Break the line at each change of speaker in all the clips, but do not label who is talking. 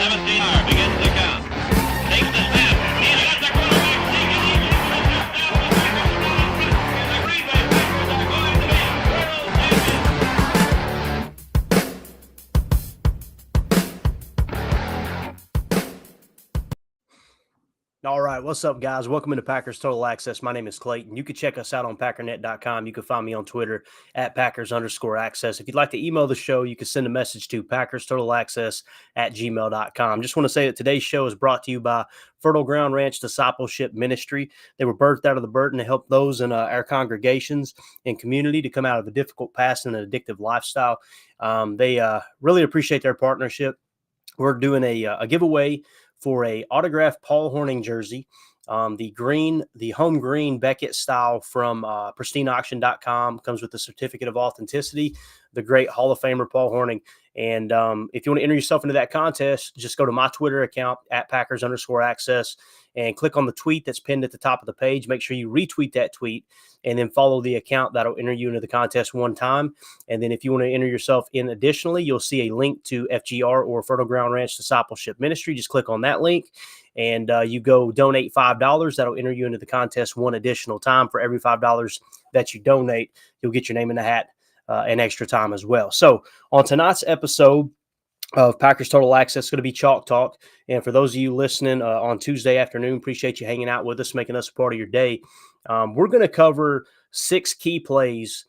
Begins the count. Takes the snap. He's got the quarterback sneaking. He's got the touchdown. The Green Bay Packers are going to be world champions.
All right, what's up, guys? Welcome into Packers Total Access. My name is Clayton. You can check us out on Packernet.com. You can find me on Twitter at Packers_access. If you'd like to email the show, you can send a message to PackersTotalAccess@gmail.com. Just want to say that today's show is brought to you by Fertile Ground Ranch Discipleship Ministry. They were birthed out of the burden to help those in our congregations and community to come out of a difficult past and an addictive lifestyle. They really appreciate their partnership. We're doing a giveaway for a autographed Paul Hornung jersey, the home green Beckett style from pristineauction.com. Comes with a certificate of authenticity, the great Hall of Famer Paul Hornung. And if you want to enter yourself into that contest, just go to my Twitter account at Packers_access and click on the tweet that's pinned at the top of the page. Make sure you retweet that tweet and then follow the account that'll enter you into the contest one time. And then if you want to enter yourself in additionally, you'll see a link to FGR or Fertile Ground Ranch Discipleship Ministry. Just click on that link and you go donate $5. That'll enter you into the contest one additional time. For every $5 that you donate, you'll get your name in the hat an extra time as well. So on tonight's episode of Packers Total Access, it's going to be Chalk Talk. And for those of you listening on Tuesday afternoon, appreciate you hanging out with us, making us a part of your day. We're going to cover 6 key plays,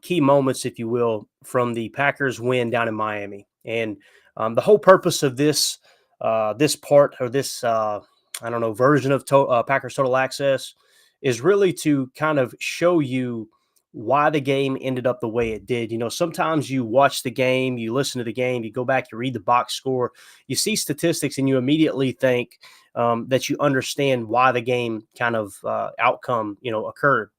key moments, if you will, from the Packers win down in Miami. And the whole purpose of this part or this version of Packers Total Access is really to kind of show you why the game ended up the way it did. You know, sometimes you watch the game, you listen to the game, you go back, you read the box score, you see statistics, and you immediately think that you understand why the game kind of outcome, occurred.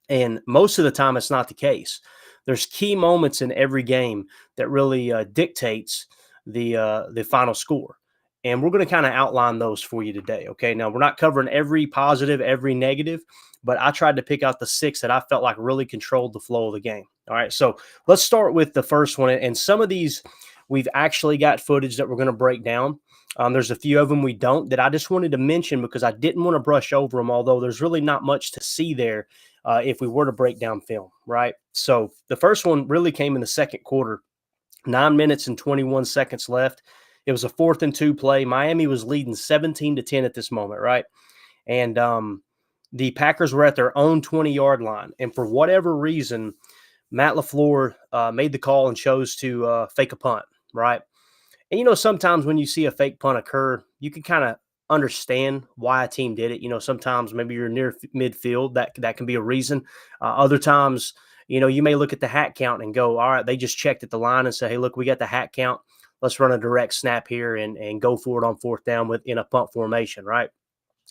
And most of the time, it's not the case. There's key moments in every game that really dictates the final score. And we're going to kind of outline those for you today. Okay. Now, we're not covering every positive, every negative, but I tried to pick out the 6 that I felt like really controlled the flow of the game. All right. So let's start with the first one. And some of these, we've actually got footage that we're going to break down. There's a few of them we don't, that I just wanted to mention because I didn't want to brush over them, although there's really not much to see there if we were to break down film. Right. So the first one really came in the second quarter, 9 minutes and 21 seconds left. It was a 4th and 2 play. Miami was leading 17-10 at this moment, right? And the Packers were at their own 20-yard line. And for whatever reason, Matt LaFleur made the call and chose to fake a punt, right? And, sometimes when you see a fake punt occur, you can kind of understand why a team did it. Sometimes maybe you're near midfield. That can be a reason. Other times, you may look at the hat count and go, all right, they just checked at the line and say, hey, look, we got the hat count. Let's run a direct snap here and go for it on 4th down in a punt formation, right?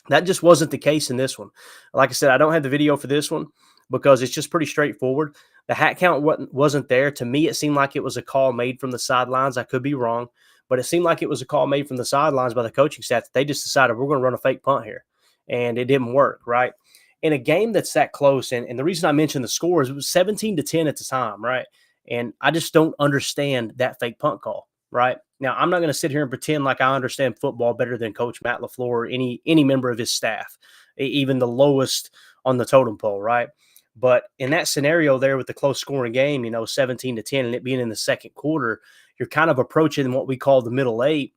That just wasn't the case in this one. Like I said, I don't have the video for this one because it's just pretty straightforward. The hat count wasn't there. To me, it seemed like it was a call made from the sidelines. I could be wrong, but it seemed like it was a call made from the sidelines by the coaching staff. They just decided we're going to run a fake punt here, and it didn't work, right? In a game that's that close, and the reason I mentioned the score is it was 17-10 at the time, right? And I just don't understand that fake punt call. Right now, I'm not going to sit here and pretend like I understand football better than Coach Matt LaFleur or any member of his staff, even the lowest on the totem pole. Right. But in that scenario there with the close scoring game, 17-10 and it being in the second quarter, you're kind of approaching what we call the middle 8.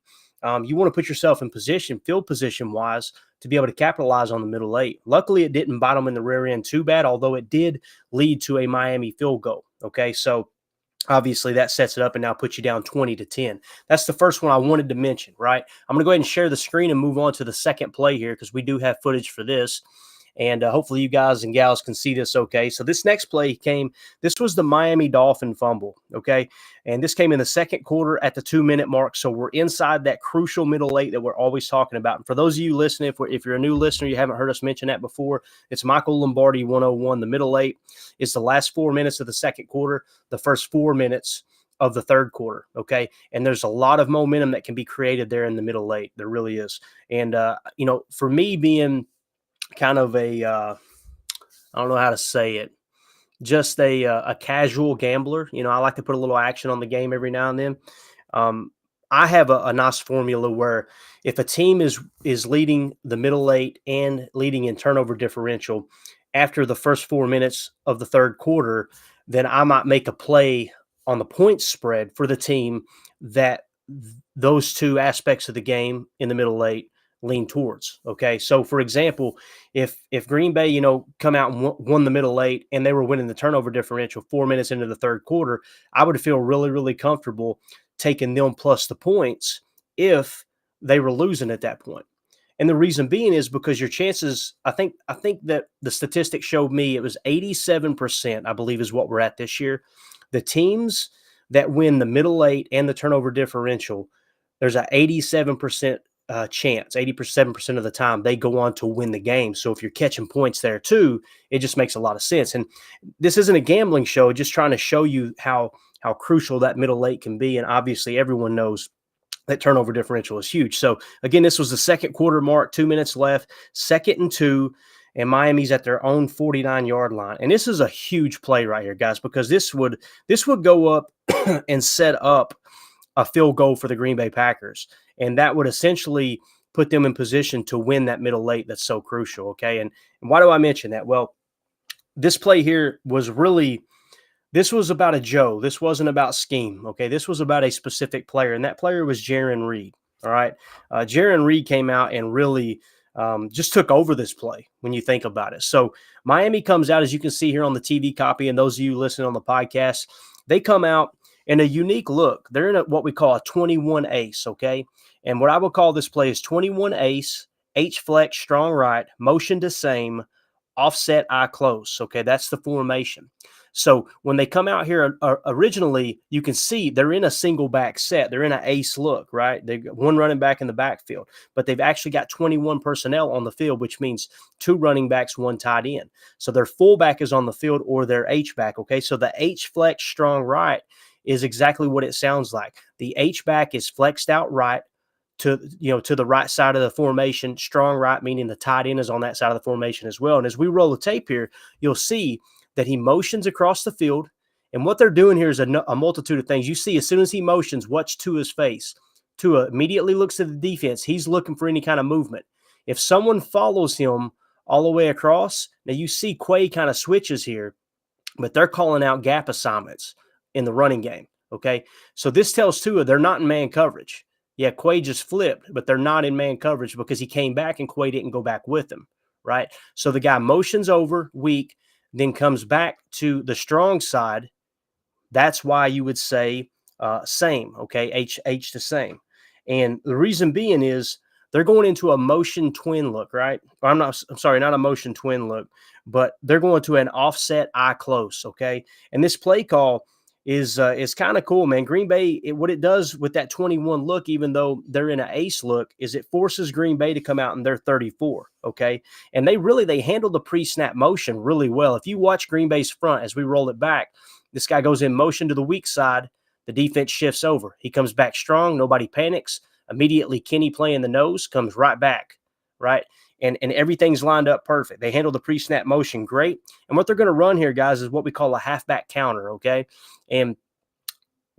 You want to put yourself in position, field position wise, to be able to capitalize on the middle 8. Luckily, it didn't bite them in the rear end too bad, although it did lead to a Miami field goal. Okay. So obviously, that sets it up and now puts you down 20-10. That's the first one I wanted to mention, right? I'm going to go ahead and share the screen and move on to the second play here because we do have footage for this. And hopefully you guys and gals can see this okay. So this next play this was the Miami Dolphin fumble, okay? And this came in the second quarter at the 2-minute mark. So we're inside that crucial middle 8 that we're always talking about. And for those of you listening, if you're a new listener, you haven't heard us mention that before, it's Michael Lombardi 101. The middle 8 is the last 4 minutes of the second quarter, the first 4 minutes of the third quarter, okay? And there's a lot of momentum that can be created there in the middle 8. There really is. And, for me being kind of I don't know how to say it, just a casual gambler. I like to put a little action on the game every now and then. I have a nice formula where if a team is leading the middle eight and leading in turnover differential after the first 4 minutes of the third quarter, then I might make a play on the point spread for the team that those two aspects of the game in the middle eight lean towards. Okay, so for example, if Green Bay, come out and won the middle eight and they were winning the turnover differential 4 minutes into the third quarter, I would feel really, really comfortable taking them plus the points if they were losing at that point. And the reason being is because your chances, I think that the statistics showed me it was 87%, I believe is what we're at this year. The teams that win the middle eight and the turnover differential, there's an 87% chance, 87% of the time they go on to win the game. So if you're catching points there too, it just makes a lot of sense. And this isn't a gambling show, just trying to show you how crucial that middle eight can be. And obviously everyone knows that turnover differential is huge. So again, this was the second quarter mark, 2 minutes left, 2nd and 2, and Miami's at their own 49-yard line. And this is a huge play right here, guys, because this would go up and set up a field goal for the Green Bay Packers. And that would essentially put them in position to win that middle eight that's so crucial, okay? And why do I mention that? Well, this play here was this was about a Joe. This wasn't about scheme, okay? This was about a specific player, and that player was Jarran Reed, all right? Jarran Reed came out and really just took over this play when you think about it. So Miami comes out, as you can see here on the TV copy, and those of you listening on the podcast, they come out in a unique look. They're in what we call a 21 ace, okay? And what I would call this play is 21 ace, H-flex, strong right, motion to same, offset, eye close, okay? That's the formation. So when they come out here, originally, you can see they're in a single back set. They're in an ace look, right? They've got one running back in the backfield, but they've actually got 21 personnel on the field, which means 2 running backs, 1 tight end. So their fullback is on the field or their H-back, okay? So the H-flex strong right is exactly what it sounds like. The H-back is flexed out right to the right side of the formation, strong right, meaning the tight end is on that side of the formation as well. And as we roll the tape here, you'll see that he motions across the field. And what they're doing here is a multitude of things. You see, as soon as he motions, watch Tua's face. Tua immediately looks at the defense. He's looking for any kind of movement. If someone follows him all the way across, now you see Quay kind of switches here, but they're calling out gap assignments in the running game, okay? So this tells Tua they're not in man coverage. Yeah, Quay just flipped, but they're not in man coverage because he came back and Quay didn't go back with him, right? So the guy motions over weak, then comes back to the strong side. That's why you would say same, okay? H to same. And the reason being is they're going into a motion twin look, right? I'm sorry, not a motion twin look, but they're going to an offset eye close, okay? And this play call is kind of cool, man. Green Bay, what it does with that 21 look, even though they're in an ace look, is it forces Green Bay to come out in their 34, okay? And they handle the pre-snap motion really well. If you watch Green Bay's front as we roll it back, this guy goes in motion to the weak side. The defense shifts over. He comes back strong. Nobody panics. Immediately, Kenny playing the nose comes right back, right? And everything's lined up perfect. They handle the pre-snap motion great. And what they're going to run here, guys, is what we call a halfback counter, okay? And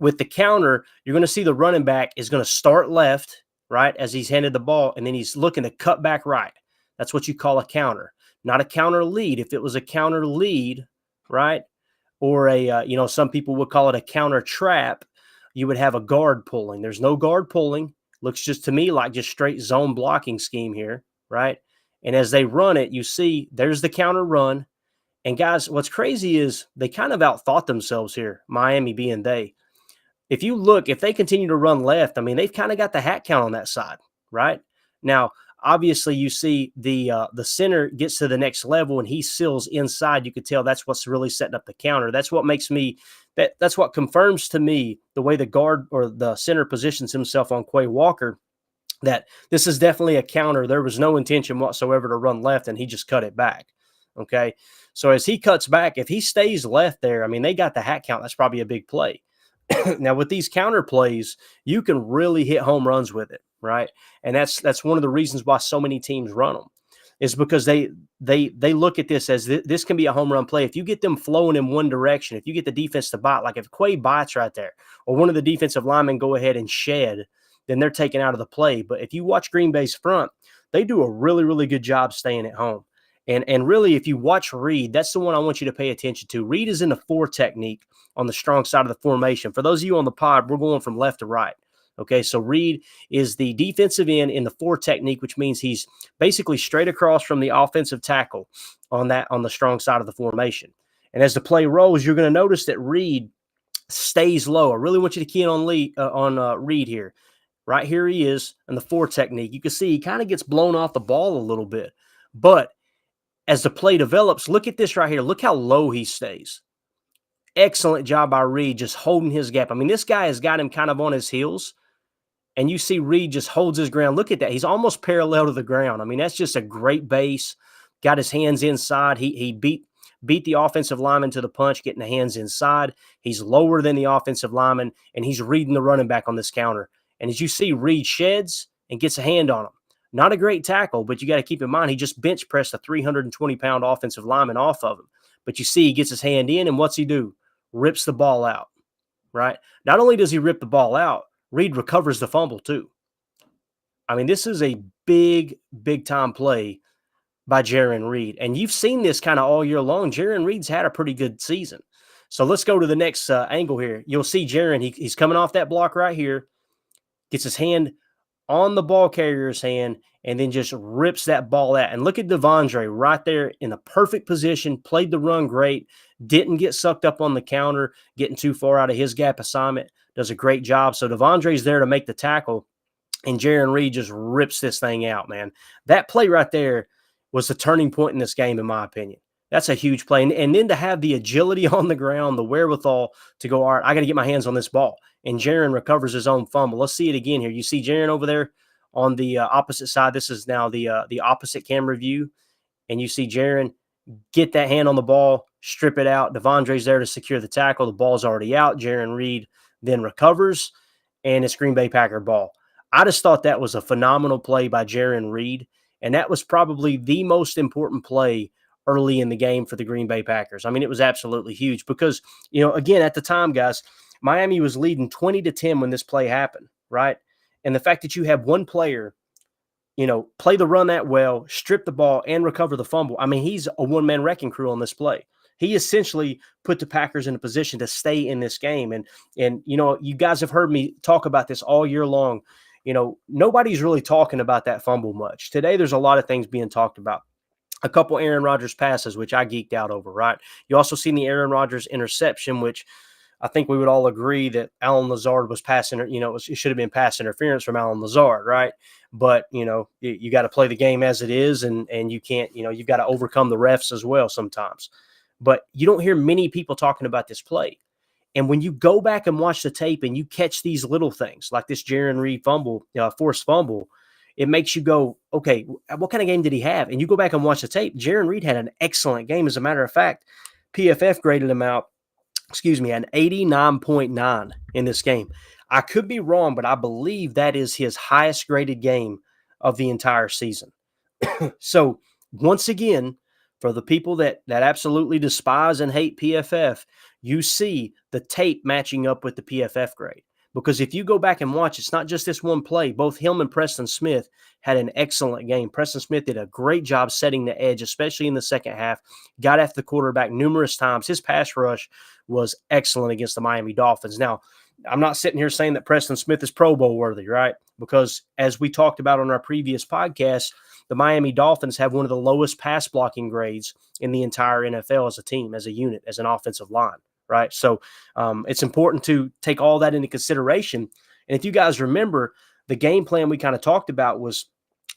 with the counter, you're going to see the running back is going to start left, right, as he's handed the ball, and then he's looking to cut back right. That's what you call a counter, not a counter lead. If it was a counter lead, right, or some people would call it a counter trap, you would have a guard pulling. There's no guard pulling. Looks just to me like just straight zone blocking scheme here, right? And as they run it, you see there's the counter run. And guys, what's crazy is they kind of outthought themselves here, Miami being they. If you look, if they continue to run left, I mean, they've kind of got the hat count on that side, right? Now, obviously, you see the center gets to the next level and he seals inside. You could tell that's what's really setting up the counter. That's what makes me that's what confirms to me the way the guard or the center positions himself on Quay Walker, that this is definitely a counter. There was no intention whatsoever to run left, and he just cut it back. Okay. So as he cuts back, if he stays left there, I mean, they got the hat count. That's probably a big play. Now, with these counter plays, you can really hit home runs with it, right? And that's one of the reasons why so many teams run them, is because they look at this as this can be a home run play. If you get them flowing in one direction, if you get the defense to bite, like if Quay bites right there, or one of the defensive linemen go ahead and shed, then they're taken out of the play. But if you watch Green Bay's front, they do a really, really good job staying at home. And really, if you watch Reed, that's the one I want you to pay attention to. Reed is in the 4 technique on the strong side of the formation. For those of you on the pod, we're going from left to right. Okay, so Reed is the defensive end in the 4 technique, which means he's basically straight across from the offensive tackle on the strong side of the formation. And as the play rolls, you're going to notice that Reed stays low. I really want you to key in on Reed here. Right here he is in the 4 technique. You can see he kind of gets blown off the ball a little bit. But as the play develops, look at this right here. Look how low he stays. Excellent job by Reed just holding his gap. I mean, this guy has got him kind of on his heels. And you see Reed just holds his ground. Look at that. He's almost parallel to the ground. I mean, that's just a great base. Got his hands inside. He beat the offensive lineman to the punch, getting the hands inside. He's lower than the offensive lineman, and he's reading the running back on this counter. And as you see, Reed sheds and gets a hand on him. Not a great tackle, but you got to keep in mind he just bench pressed a 320-pound offensive lineman off of him. But you see he gets his hand in, and what's he do? Rips the ball out, right? Not only does he rip the ball out, Reed recovers the fumble too. I mean, this is a big, big-time play by Jarran Reed. And you've seen this kind of all year long. Jarran Reed's had a pretty good season. So let's go to the next angle here. You'll see Jarran, he's coming off that block right here, gets his hand on the ball carrier's hand, and then just rips that ball out. And look at Devondre right there in the perfect position, played the run great, didn't get sucked up on the counter, getting too far out of his gap assignment, does a great job. So Devondre's there to make the tackle, and Jarran Reed just rips this thing out, man. That play right there was the turning point in this game, in my opinion. That's a huge play. And then to have the agility on the ground, the wherewithal to go, all right, I got to get my hands on this ball. And Jarran recovers his own fumble. Let's see it again here. You see Jarran over there on the opposite side. This is now the opposite camera view. And you see Jarran get that hand on the ball, strip it out. Devondre's there to secure the tackle. The ball's already out. Jarran Reed then recovers, and it's Green Bay Packer ball. I just thought that was a phenomenal play by Jarran Reed. And that was probably the most important play early in the game for the Green Bay Packers. I mean, it was absolutely huge because, again, at the time, guys, Miami was leading 20-10 when this play happened, right? And the fact that you have one player, play the run that well, strip the ball, and recover the fumble. I mean, he's a one-man wrecking crew on this play. He essentially put the Packers in a position to stay in this game. And you guys have heard me talk about this all year long. Nobody's really talking about that fumble much. Today, there's a lot of things being talked about. A couple Aaron Rodgers passes, which I geeked out over, right? You also seen the Aaron Rodgers interception, which I think we would all agree that Allen Lazard was passing, it should have been pass interference from Allen Lazard, right? But, you got to play the game as it is, and you can't, you've got to overcome the refs as well sometimes. But you don't hear many people talking about this play. And when you go back and watch the tape and you catch these little things like this Jarran Reed fumble, forced fumble, it makes you go, okay, what kind of game did he have? And you go back and watch the tape. Jarran Reed had an excellent game. As a matter of fact, PFF graded him out, an 89.9 in this game. I could be wrong, but I believe that is his highest graded game of the entire season. So once again, for the people that absolutely despise and hate PFF, you see the tape matching up with the PFF grade. Because if you go back and watch, it's not just this one play. Both him and Preston Smith had an excellent game. Preston Smith did a great job setting the edge, especially in the second half. Got after the quarterback numerous times. His pass rush was excellent against the Miami Dolphins. Now, I'm not sitting here saying that Preston Smith is Pro Bowl worthy, right? Because as we talked about on our previous podcast, the Miami Dolphins have one of the lowest pass blocking grades in the entire NFL as a team, as a unit, as an offensive line. Right. So it's important to take all that into consideration. And if you guys remember, the game plan we kind of talked about was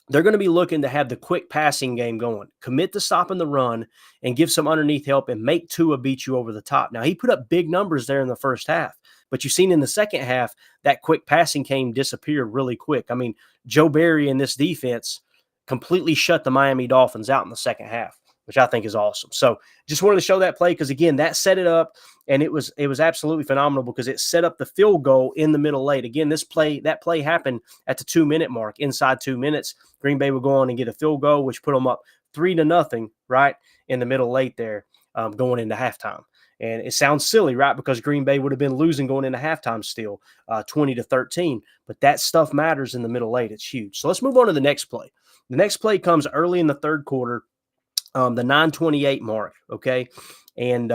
they're going to be looking to have the quick passing game going, commit to stopping the run and give some underneath help and make Tua beat you over the top. Now, he put up big numbers there in the first half, but you've seen in the second half that quick passing game disappeared really quick. I mean, Joe Barry and this defense completely shut the Miami Dolphins out in the second half, which I think is awesome. So just wanted to show that play because, again, that set it up, and it was absolutely phenomenal because it set up the field goal in the middle late. Again, that play happened at the 2-minute mark. Inside 2 minutes, Green Bay would go on and get a field goal, which put them up 3-0, right, in the middle late there going into halftime. And it sounds silly, right? Because Green Bay would have been losing going into halftime still, 20-13. But that stuff matters in the middle eight. It's huge. So let's move on to the next play. The next play comes early in the third quarter, the 9:28 mark, okay? And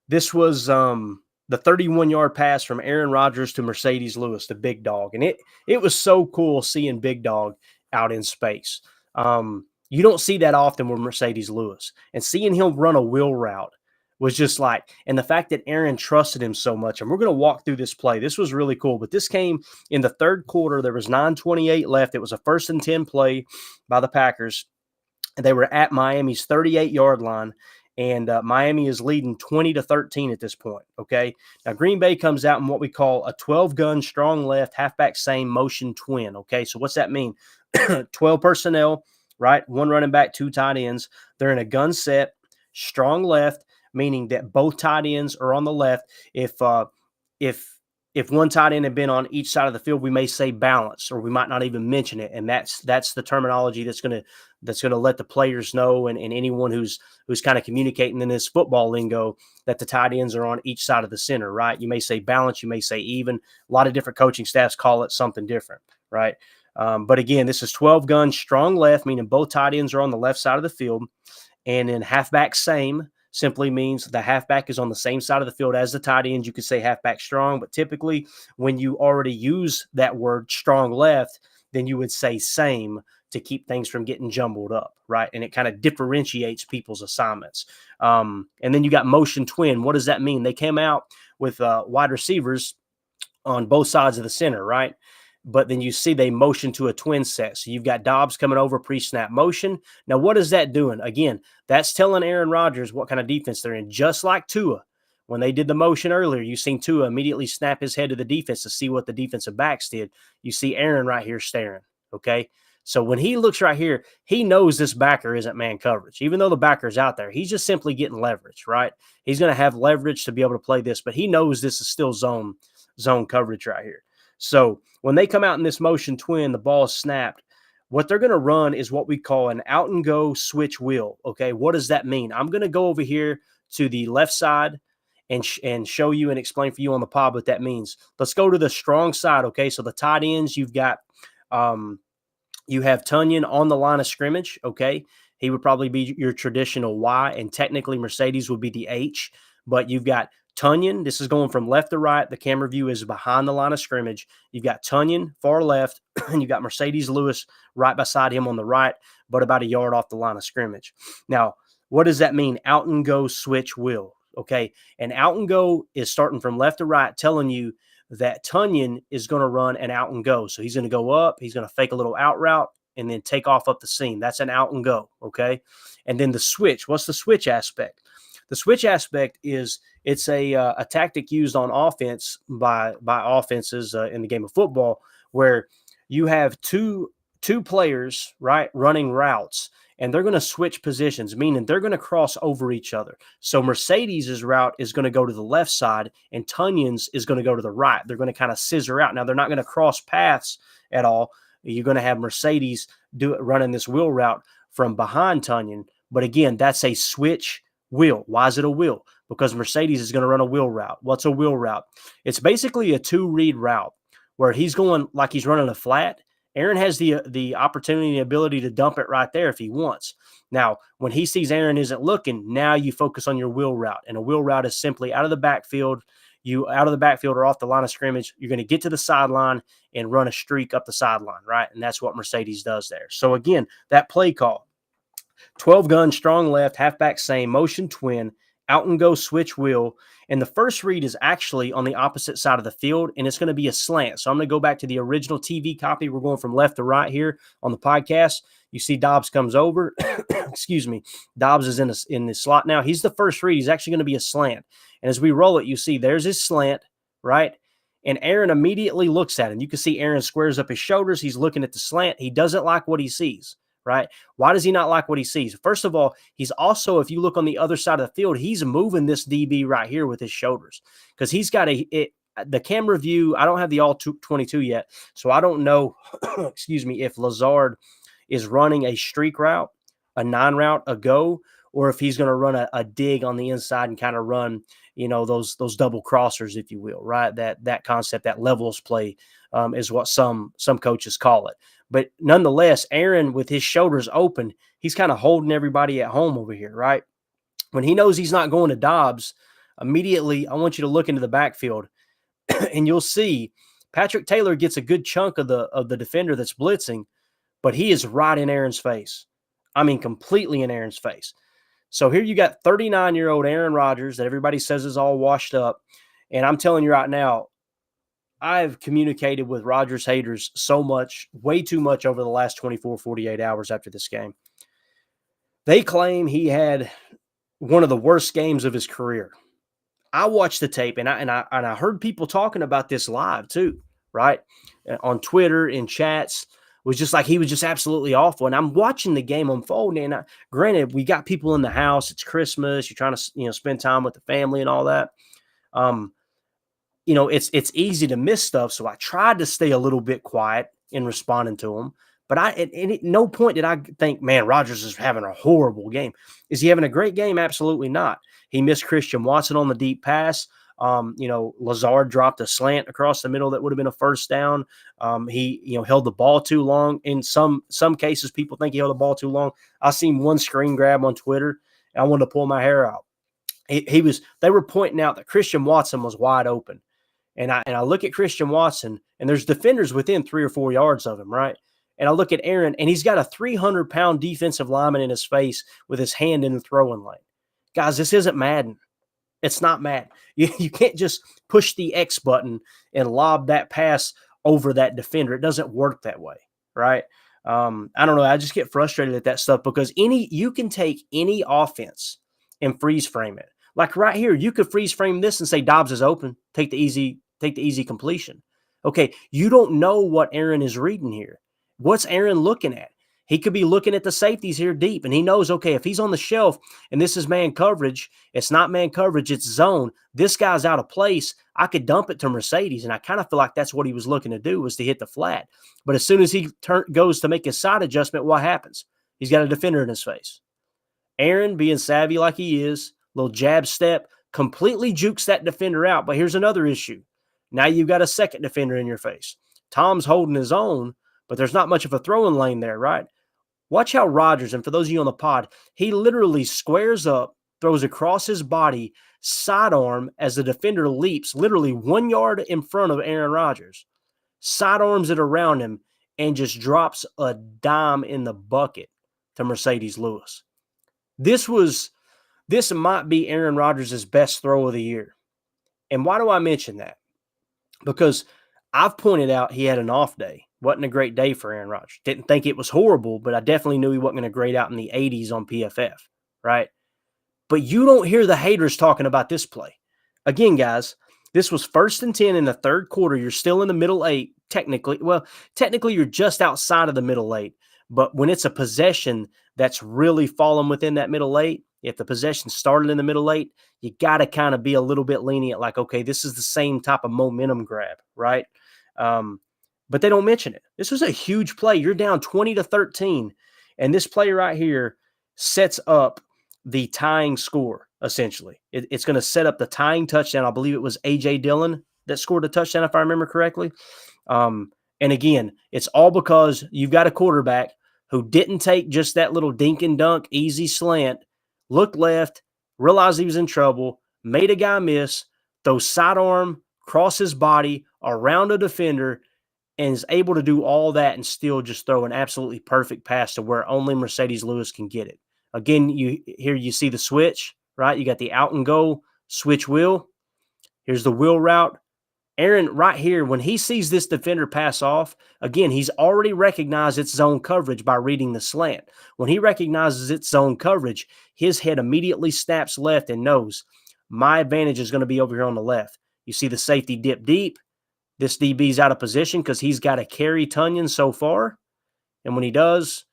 this was the 31-yard pass from Aaron Rodgers to Mercedes Lewis, the big dog. And it was so cool seeing Big Dog out in space. You don't see that often with Mercedes Lewis. And seeing him run a wheel route was just like, and the fact that Aaron trusted him so much. And we're going to walk through this play. This was really cool. But this came in the third quarter. There was 9:28 left. It was a 1st and 10 play by the Packers. They were at Miami's 38-yard line. And Miami is leading 20-13 at this point, okay? Now, Green Bay comes out in what we call a 12-gun, strong left, halfback same motion twin, okay? So what's that mean? 12 personnel, right? 1 running back, 2 tight ends. They're in a gun set, strong left, meaning that both tight ends are on the left. If one tight end had been on each side of the field, we may say balance, or we might not even mention it. And that's the terminology that's going to let the players know, and anyone who's kind of communicating in this football lingo, that the tight ends are on each side of the center, right? You may say balance, you may say even. A lot of different coaching staffs call it something different, right? But again, this is 12 gun, strong left, meaning both tight ends are on the left side of the field. And then halfback same simply means the halfback is on the same side of the field as the tight ends. You could say halfback strong, but typically when you already use that word strong left, then you would say same to keep things from getting jumbled up, right? And it kind of differentiates people's assignments. And then you got motion twin. What does that mean? They came out with wide receivers on both sides of the center, right? But then you see they motion to a twin set. So you've got Dobbs coming over pre-snap motion. Now, what is that doing? Again, that's telling Aaron Rodgers what kind of defense they're in, just like Tua. When they did the motion earlier, you seen Tua immediately snap his head to the defense to see what the defensive backs did. You see Aaron right here staring, okay? So when he looks right here, he knows this backer isn't man coverage. Even though the backer's out there, he's just simply getting leverage, right? He's going to have leverage to be able to play this, but he knows this is still zone coverage right here. So when they come out in this motion twin, the ball is snapped. What they're going to run is what we call an out and go switch wheel. Okay, what does that mean? I'm going to go over here to the left side and show you and explain for you on the pod what that means. Let's go to the strong side. Okay, so the tight ends, you have Tonyan on the line of scrimmage. Okay, he would probably be your traditional Y, and technically Mercedes would be the H, but you've got Tonyan, this is going from left to right. The camera view is behind the line of scrimmage. You've got Tonyan far left, and you've got Mercedes Lewis right beside him on the right, but about a yard off the line of scrimmage. Now, what does that mean? Out and go switch wheel. Okay, and out and go is starting from left to right, telling you that Tonyan is going to run an out and go. So he's going to go up, he's going to fake a little out route, and then take off up the seam. That's an out and go, okay? And then the switch, what's the switch aspect? The switch aspect is it's a tactic used on offense by offenses in the game of football, where you have two players, right, running routes, and they're going to switch positions, meaning they're going to cross over each other. So Mercedes' route is going to go to the left side, and Tonyan's is going to go to the right. They're going to kind of scissor out. Now, they're not going to cross paths at all. You're going to have Mercedes running this wheel route from behind Tonyan. But again, that's a switch wheel. Why is it a wheel? Because Mercedes is going to run a wheel route. What's a wheel route? It's basically a 2-read route where he's going like he's running a flat. Aaron has the opportunity and ability to dump it right there if he wants. Now, when he sees Aaron isn't looking, now you focus on your wheel route. And a wheel route is simply out of the backfield. You out of the backfield or off the line of scrimmage, you're going to get to the sideline and run a streak up the sideline, right? And that's what Mercedes does there. So again, that play call, 12 gun, strong left, halfback same, motion twin, out and go switch wheel. And the first read is actually on the opposite side of the field, and it's going to be a slant. So I'm going to go back to the original TV copy. We're going from left to right here on the podcast. You see Dobbs comes over. Excuse me. Dobbs is in the slot now. He's the first read. He's actually going to be a slant. And as we roll it, you see there's his slant, right? And Aaron immediately looks at him. You can see Aaron squares up his shoulders. He's looking at the slant. He doesn't like what he sees. Right? Why does he not like what he sees? First of all, he's also, if you look on the other side of the field, he's moving this DB right here with his shoulders because he's got the camera view. I don't have the all 22 yet, so I don't know, excuse me, if Lazard is running a streak route, a 9 route, a go, or if he's going to run a dig on the inside and kind of run, those double crossers, if you will, right? That concept, that levels play, is what some coaches call it. But nonetheless, Aaron, with his shoulders open, he's kind of holding everybody at home over here, right? When he knows he's not going to Dobbs, immediately I want you to look into the backfield and you'll see Patrick Taylor gets a good chunk of the defender that's blitzing, but he is right in Aaron's face. I mean, completely in Aaron's face. So here you got 39-year-old Aaron Rodgers that everybody says is all washed up. And I'm telling you right now, I've communicated with Rodgers haters so much, way too much over the last 24, 48 hours after this game. They claim he had one of the worst games of his career. I watched the tape and I heard people talking about this live too, right? On Twitter, in chats. It was just like he was just absolutely awful. And I'm watching the game unfold. And granted, we got people in the house. It's Christmas. You're trying to spend time with the family and all that. It's easy to miss stuff. So I tried to stay a little bit quiet in responding to him. But at no point did I think, man, Rodgers is having a horrible game. Is he having a great game? Absolutely not. He missed Christian Watson on the deep pass. Lazard dropped a slant across the middle that would have been a first down. He held the ball too long. In some cases, people think he held the ball too long. I seen one screen grab on Twitter, and I wanted to pull my hair out. They were pointing out that Christian Watson was wide open. And I look at Christian Watson, and there's defenders within 3 or 4 yards of him, right? And I look at Aaron, and he's got a 300-pound defensive lineman in his face with his hand in the throwing lane. Guys, this isn't Madden. It's not Madden. You can't just push the X button and lob that pass over that defender. It doesn't work that way, right? I don't know. I just get frustrated at that stuff because you can take any offense and freeze frame it. Like right here, you could freeze frame this and say Dobbs is open. Take the easy completion. Okay, you don't know what Aaron is reading here. What's Aaron looking at? He could be looking at the safeties here deep, and he knows, okay, if he's on the shelf and this is man coverage, it's not man coverage, it's zone. This guy's out of place. I could dump it to Mercedes, and I kind of feel like that's what he was looking to do, was to hit the flat. But as soon as he goes to make his side adjustment, what happens? He's got a defender in his face. Aaron, being savvy like he is, little jab step, completely jukes that defender out. But here's another issue. Now you've got a second defender in your face. Tom's holding his own, but there's not much of a throwing lane there, right? Watch how Rodgers, and for those of you on the pod, he literally squares up, throws across his body, sidearm as the defender leaps, literally 1 yard in front of Aaron Rodgers, sidearms it around him, and just drops a dime in the bucket to Mercedes Lewis. This might be Aaron Rodgers' best throw of the year. And why do I mention that? Because I've pointed out he had an off day. Wasn't a great day for Aaron Rodgers. Didn't think it was horrible, but I definitely knew he wasn't going to grade out in the 80s on PFF, right? But you don't hear the haters talking about this play. Again, guys, this was 1st and 10 in the third quarter. You're still in the middle 8, technically. Well, technically, you're just outside of the middle 8. But when it's a possession that's really fallen within that middle 8, if the possession started in the middle 8, you got to kind of be a little bit lenient, like, okay, this is the same type of momentum grab, right? But they don't mention it. This was a huge play. You're down 20-13, and this play right here sets up the tying score, essentially. It's going to set up the tying touchdown. I believe it was A.J. Dillon that scored a touchdown, if I remember correctly. And again, it's all because you've got a quarterback who didn't take just that little dink and dunk, easy slant, looked left, realized he was in trouble, made a guy miss, throws sidearm, cross his body, around a defender, and is able to do all that and still just throw an absolutely perfect pass to where only Mercedes Lewis can get it. Again, you see the switch, right? You got the out and go switch wheel. Here's the wheel route. Aaron, right here, when he sees this defender pass off, again, he's already recognized its zone coverage by reading the slant. When he recognizes its zone coverage, his head immediately snaps left and knows my advantage is going to be over here on the left. You see the safety dip deep. This DB's out of position because he's got to carry Tonyan so far. And when he does,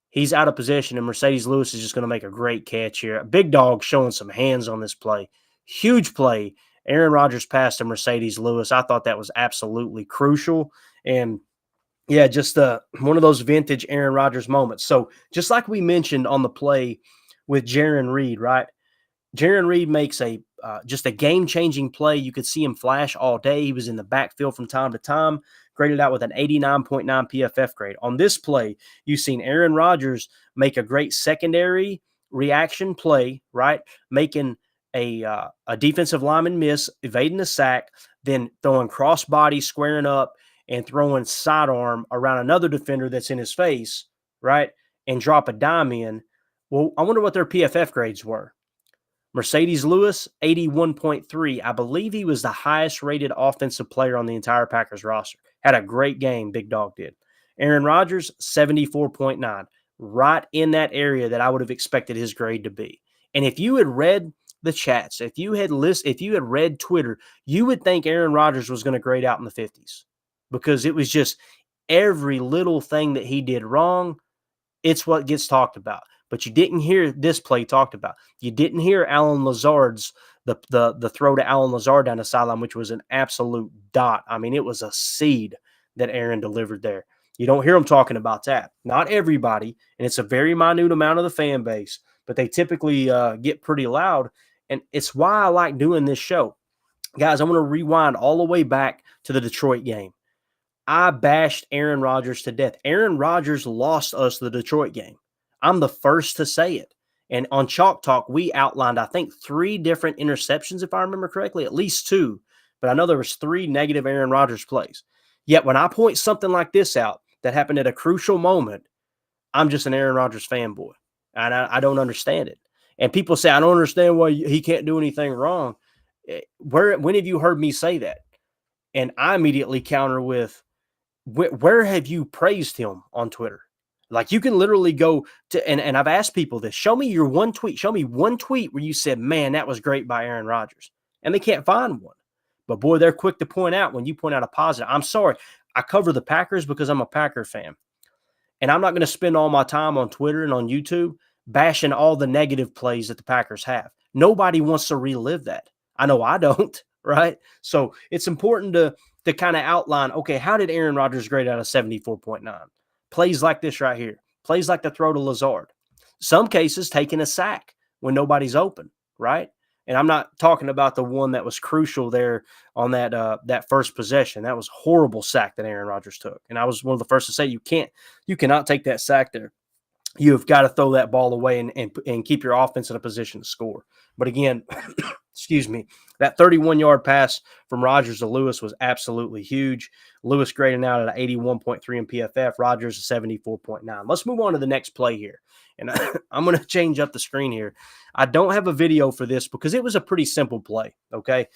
he's out of position, and Mercedes Lewis is just going to make a great catch here. Big Dog showing some hands on this play. Huge play. Aaron Rodgers passed to Mercedes Lewis. I thought that was absolutely crucial. And, yeah, just one of those vintage Aaron Rodgers moments. So just like we mentioned on the play with Jaron Reed, right? Jaron Reed makes just a game-changing play. You could see him flash all day. He was in the backfield from time to time, graded out with an 89.9 PFF grade. On this play, you've seen Aaron Rodgers make a great secondary reaction play, right? Making a defensive lineman miss, evading the sack, then throwing crossbody, squaring up, and throwing sidearm around another defender that's in his face, right? And drop a dime in. Well, I wonder what their PFF grades were. Mercedes Lewis, 81.3. I believe he was the highest rated offensive player on the entire Packers roster. Had a great game, Big Dog did. Aaron Rodgers, 74.9. Right in that area that I would have expected his grade to be. And if you had read the chats, if you had read Twitter, you would think Aaron Rodgers was going to grade out in the 50s, because it was just every little thing that he did wrong. It's what gets talked about. But you didn't hear this play talked about. You didn't hear Allen Lazard's the throw to Allen Lazard down the sideline, which was an absolute dot. I mean, it was a seed that Aaron delivered there. You don't hear him talking about that. Not everybody, and it's a very minute amount of the fan base, but they typically get pretty loud, and it's why I like doing this show. Guys, I'm going to rewind all the way back to the Detroit game. I bashed Aaron Rodgers to death. Aaron Rodgers lost us the Detroit game. I'm the first to say it. And on Chalk Talk, we outlined, I think, 3 different interceptions, if I remember correctly, at least 2. But I know there was 3 negative Aaron Rodgers plays. Yet when I point something like this out that happened at a crucial moment, I'm just an Aaron Rodgers fanboy. And I don't understand it. And people say, I don't understand why he can't do anything wrong. When have you heard me say that? And I immediately counter with, where have you praised him on Twitter? Like, you can literally go to, and I've asked people this, show me your one tweet. Show me one tweet where you said, man, that was great by Aaron Rodgers. And they can't find one. But boy, they're quick to point out when you point out a positive. I'm sorry. I cover the Packers because I'm a Packer fan. And I'm not going to spend all my time on Twitter and on YouTube bashing all the negative plays that the Packers have. Nobody wants to relive that. I know I don't, right? So it's important to kind of outline, okay, how did Aaron Rodgers grade out of 74.9? Plays like this right here. Plays like the throw to Lazard. Some cases taking a sack when nobody's open, right? And I'm not talking about the one that was crucial there on that first possession. That was a horrible sack that Aaron Rodgers took. And I was one of the first to say you cannot take that sack there. You've got to throw that ball away and keep your offense in a position to score. But again, excuse me, that 31-yard pass from Rodgers to Lewis was absolutely huge. Lewis grading out at 81.3 in PFF, Rodgers 74.9. Let's move on to the next play here. And I'm going to change up the screen here. I don't have a video for this because it was a pretty simple play, okay?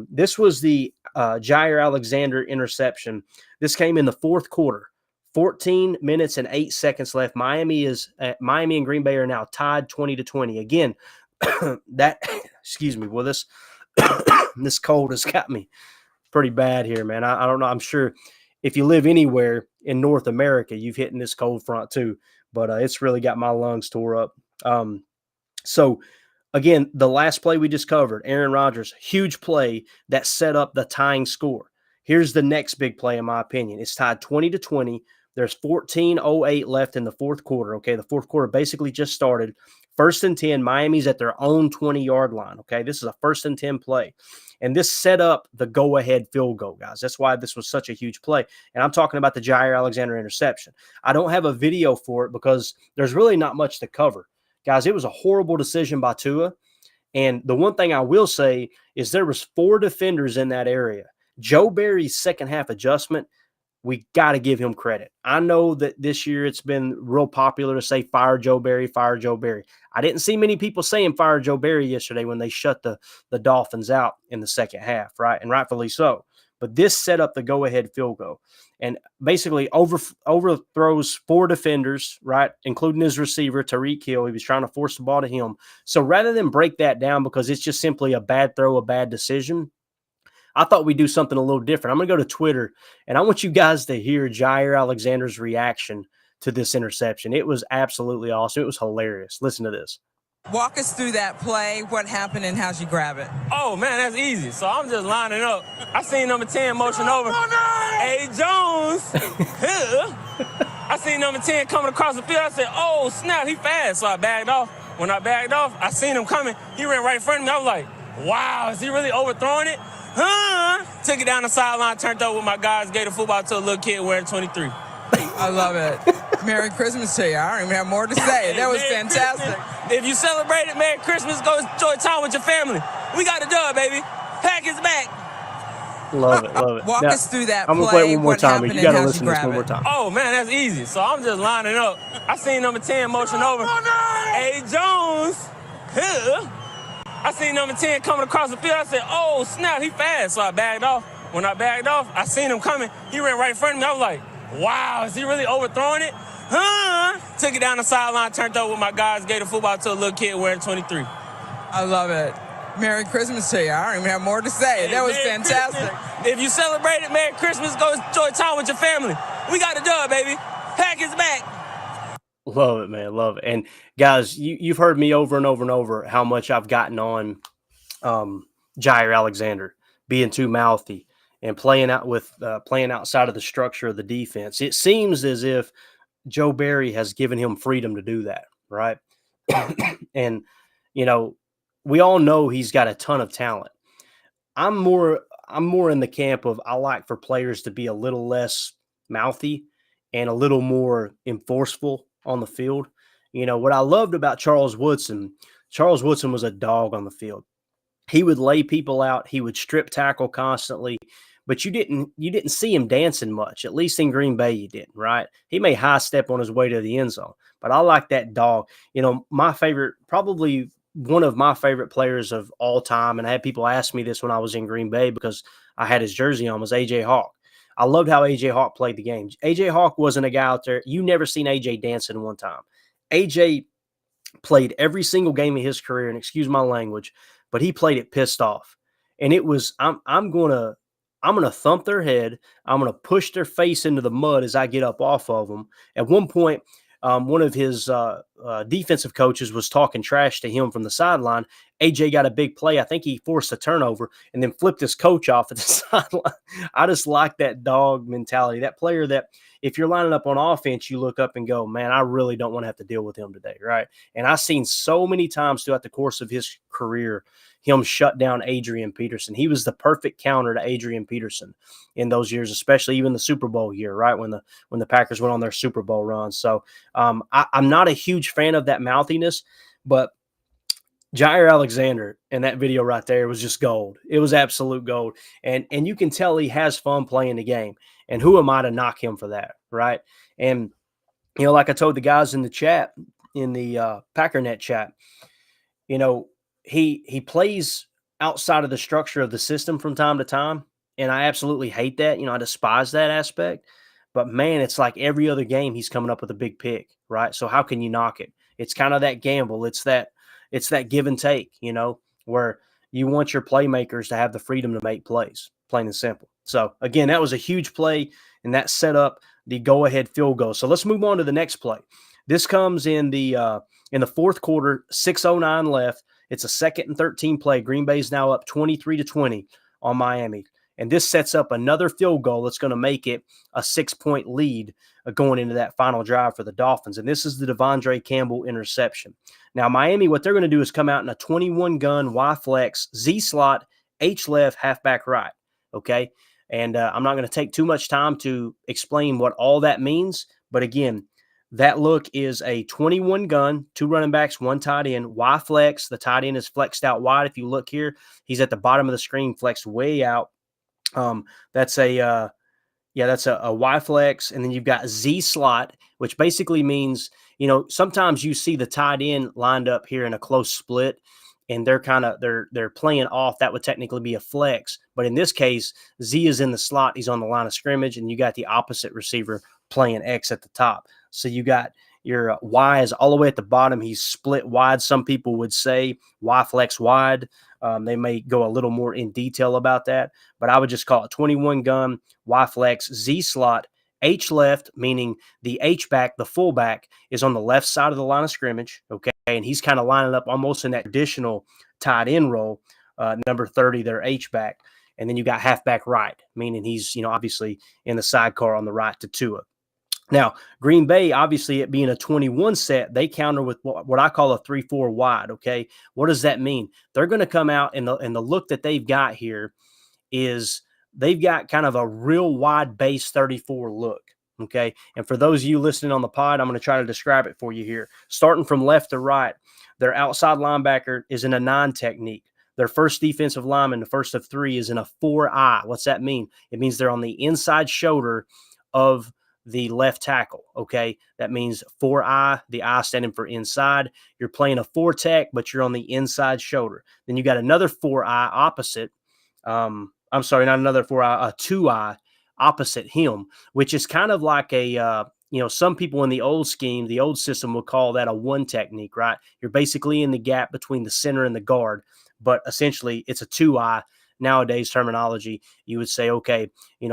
This was the Jaire Alexander interception. This came in the fourth quarter. 14 minutes and 8 seconds left. Miami and Green Bay are now tied 20-20. Again, excuse me, well, this this cold has got me pretty bad here, man. I don't know. I'm sure if you live anywhere in North America, you've hit in this cold front too, but it's really got my lungs tore up. So again, the last play we just covered, Aaron Rodgers, huge play that set up the tying score. Here's the next big play, in my opinion. It's tied 20-20. There's 14:08 left in the fourth quarter. Okay, the fourth quarter basically just started. 1st and 10, Miami's at their own 20-yard line. Okay, this is a 1st and 10 play. And this set up the go-ahead field goal, guys. That's why this was such a huge play. And I'm talking about the Jaire Alexander interception. I don't have a video for it because there's really not much to cover. Guys, it was a horrible decision by Tua. And the one thing I will say is there was 4 defenders in that area. Joe Barry's second half adjustment, we got to give him credit. I know that this year it's been real popular to say fire Joe Barry, fire Joe Barry. I didn't see many people saying fire Joe Barry yesterday when they shut the Dolphins out in the second half, right? And rightfully so. But this set up the go-ahead field goal and basically overthrows 4 defenders, right, including his receiver, Tyreek Hill. He was trying to force the ball to him. So rather than break that down because it's just simply a bad throw, a bad decision, I thought we'd do something a little different. I'm going to go to Twitter, and I want you guys to hear Jaire Alexander's reaction to this interception. It was absolutely awesome. It was hilarious. Listen to this.
Walk us through that play. What happened and how'd you grab it?
Oh, man, that's easy. So I'm just lining up. I seen number 10 motion over. Hey, Jones. I seen number 10 coming across the field. I said, oh, snap, he fast. So I backed off. When I backed off, I seen him coming. He ran right in front of me. I was like, wow, is he really overthrowing it? Huh? Took it down the sideline, turned over with my guys, gave the football to a little kid wearing 23.
I love it. Merry Christmas to you. I don't even have more to say. That was
Merry
fantastic.
Christmas. If you celebrate it, Merry Christmas. Go enjoy time with your family. We got a dub, baby. Pack is back.
Love it, love it.
Walk
Now,
us through that
I'm gonna
play.
play it one more
What
time, but
happened
you
and
got to
how'd
listen
you
to this
grab
one more
it?
time.
Oh, man, that's easy. So I'm just lining up. I seen number 10 motion over. A. Jones. Huh? I seen number 10 coming across the field. I said, oh, snap, he fast. So I backed off. When I backed off, I seen him coming. He ran right in front of me. I was like, wow, is he really overthrowing it? Huh? Took it down the sideline, turned over with my guys, gave the football to a little kid wearing 23.
I love it. Merry Christmas to you. I don't even have more to say. That was
Merry
fantastic.
Christmas. If you celebrate it, Merry Christmas. Go enjoy time with your family. We got a dub, baby. Pack is back.
Love it, man. Love it. And guys, you've heard me over and over and over how much I've gotten on Jair Alexander being too mouthy and playing outside of the structure of the defense. It seems as if Joe Barry has given him freedom to do that, right? And we all know he's got a ton of talent. I'm more in the camp of I like for players to be a little less mouthy and a little more enforceful on the field. What I loved about Charles Woodson was a dog on the field. He would lay people out. He would strip tackle constantly, but you didn't see him dancing much. At least in Green Bay, you didn't, right? He may high step on his way to the end zone, but I like that dog. My favorite, probably one of my favorite players of all time, and I had people ask me this when I was in Green Bay because I had his jersey on, was AJ Hawk. I loved how AJ Hawk played the game. AJ Hawk wasn't a guy out there. You never seen AJ dancing one time. AJ played every single game of his career, and excuse my language, but he played it pissed off. And it was, I'm gonna thump their head. I'm gonna push their face into the mud as I get up off of them. At one point, one of his defensive coaches was talking trash to him from the sideline. AJ got a big play. I think he forced a turnover and then flipped his coach off at the sideline. I just like that dog mentality, that player that if you're lining up on offense, you look up and go, man, I really don't want to have to deal with him today, right? And I've seen so many times throughout the course of his career him shut down Adrian Peterson. He was the perfect counter to Adrian Peterson in those years, especially even the Super Bowl year, right, when the Packers went on their Super Bowl run. So I'm not a huge fan of that mouthiness, but Jair Alexander in that video right there was just gold. It was absolute gold. And you can tell he has fun playing the game. And who am I to knock him for that, right? And, like I told the guys in the chat, in the Packernet chat, he plays outside of the structure of the system from time to time. And I absolutely hate that. I despise that aspect. But, man, it's like every other game he's coming up with a big pick, right? So how can you knock it? It's kind of that gamble. It's that give and take, where you want your playmakers to have the freedom to make plays, plain and simple. So, again, that was a huge play, and that set up the go-ahead field goal. So let's move on to the next play. This comes in the fourth quarter, 6:09 left. It's a 2nd and 13 play. Green Bay's now up 23-20 on Miami. And this sets up another field goal that's going to make it a 6-point lead going into that final drive for the Dolphins. And this is the Devondre Campbell interception. Now, Miami, what they're going to do is come out in a 21-gun Y-flex, Z-slot, H-left, halfback right, okay? And I'm not going to take too much time to explain what all that means. But, again, that look is a 21-gun, 2 running backs, 1 tight end, Y-flex. The tight end is flexed out wide. If you look here, he's at the bottom of the screen, flexed way out. That's a Y-flex, and then you've got Z-slot, which basically means, sometimes you see the tight end lined up here in a close split, and they're playing off. That would technically be a flex, but in this case, Z is in the slot. He's on the line of scrimmage, and you got the opposite receiver playing X at the top. So you got your Y is all the way at the bottom. He's split wide. Some people would say Y-flex wide. They may go a little more in detail about that, but I would just call it 21-gun, Y-flex, Z-slot, H-left, meaning the H-back, the fullback, is on the left side of the line of scrimmage, okay? And he's kind of lining up almost in that traditional tight end role, number 30, their H-back. And then you got halfback right, meaning he's, obviously in the sidecar on the right to Tua. Now, Green Bay, obviously, it being a 21 set, they counter with what I call a 3-4 wide. Okay, what does that mean? They're going to come out, and the look that they've got here is they've got kind of a real wide base 34 look. Okay, and for those of you listening on the pod, I'm going to try to describe it for you here. Starting from left to right, their outside linebacker is in a 9 technique. Their first defensive lineman, the first of 3, is in a 4-eye. What's that mean? It means they're on the inside shoulder of the left tackle. Okay, that means 4-eye, the eye standing for inside. You're playing a 4 tech, but you're on the inside shoulder. Then you got another 4-eye opposite. I'm sorry, not another 4-eye, a 2-eye opposite him, which is kind of like a some people in the old scheme, the old system would call that a 1 technique, right? You're basically in the gap between the center and the guard, but essentially it's a 2-eye. Nowadays terminology, you would say, okay,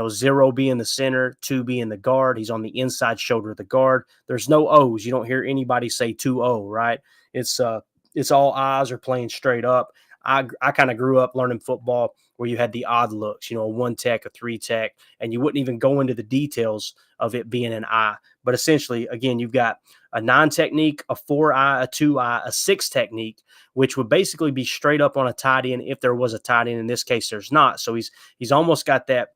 0 being the center, 2 being the guard. He's on the inside shoulder of the guard. There's no O's. You don't hear anybody say 2-0, right? It's all eyes are playing straight up. I kind of grew up learning football where you had the odd looks, a 1 tech, a 3 tech, and you wouldn't even go into the details of it being an eye. But essentially, again, you've got a 9 technique, a 4-eye, a 2-eye, a 6 technique, which would basically be straight up on a tight end if there was a tight end. In this case, there's not. So he's almost got that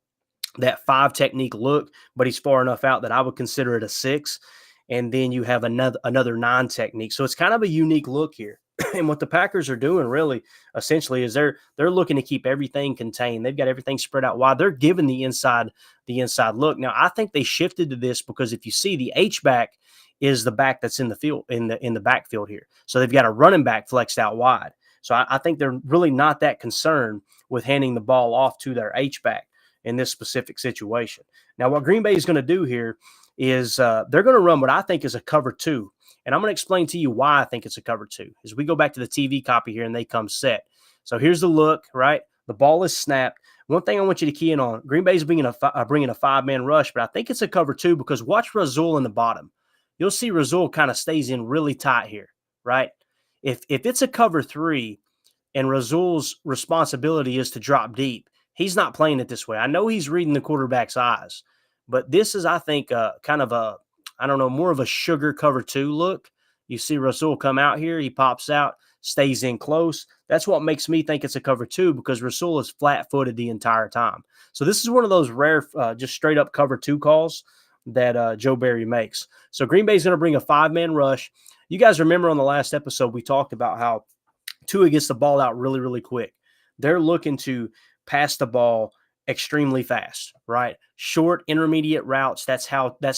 5 technique look, but he's far enough out that I would consider it a 6. And then you have another 9 technique. So it's kind of a unique look here. And what the Packers are doing really essentially is they're looking to keep everything contained. They've got everything spread out wide. They're giving the inside look. Now, I think they shifted to this because if you see the H-back is the back that's in the field in the backfield here. So they've got a running back flexed out wide. So I think they're really not that concerned with handing the ball off to their H-back in this specific situation. Now, what Green Bay is going to do here is they're going to run what I think is a cover 2. And I'm going to explain to you why I think it's a cover 2. As we go back to the TV copy here and they come set. So here's the look, right? The ball is snapped. One thing I want you to key in on, Green Bay's bringing a 5-man rush, but I think it's a cover 2 because watch Rasul in the bottom. You'll see Rasul kind of stays in really tight here, right? If it's a cover 3 and Rasul's responsibility is to drop deep, he's not playing it this way. I know he's reading the quarterback's eyes, but this is, I think, kind of a, I don't know, more of a sugar cover 2 look. You see Rasul come out here. He pops out, stays in close. That's what makes me think it's a cover 2 because Rasul is flat-footed the entire time. So this is one of those rare just straight-up cover 2 calls that Joe Barry makes. So Green Bay's going to bring a 5-man rush. You guys remember on the last episode we talked about how Tua gets the ball out really, really quick. They're looking to pass the ball extremely fast, right? Short, intermediate routes. That's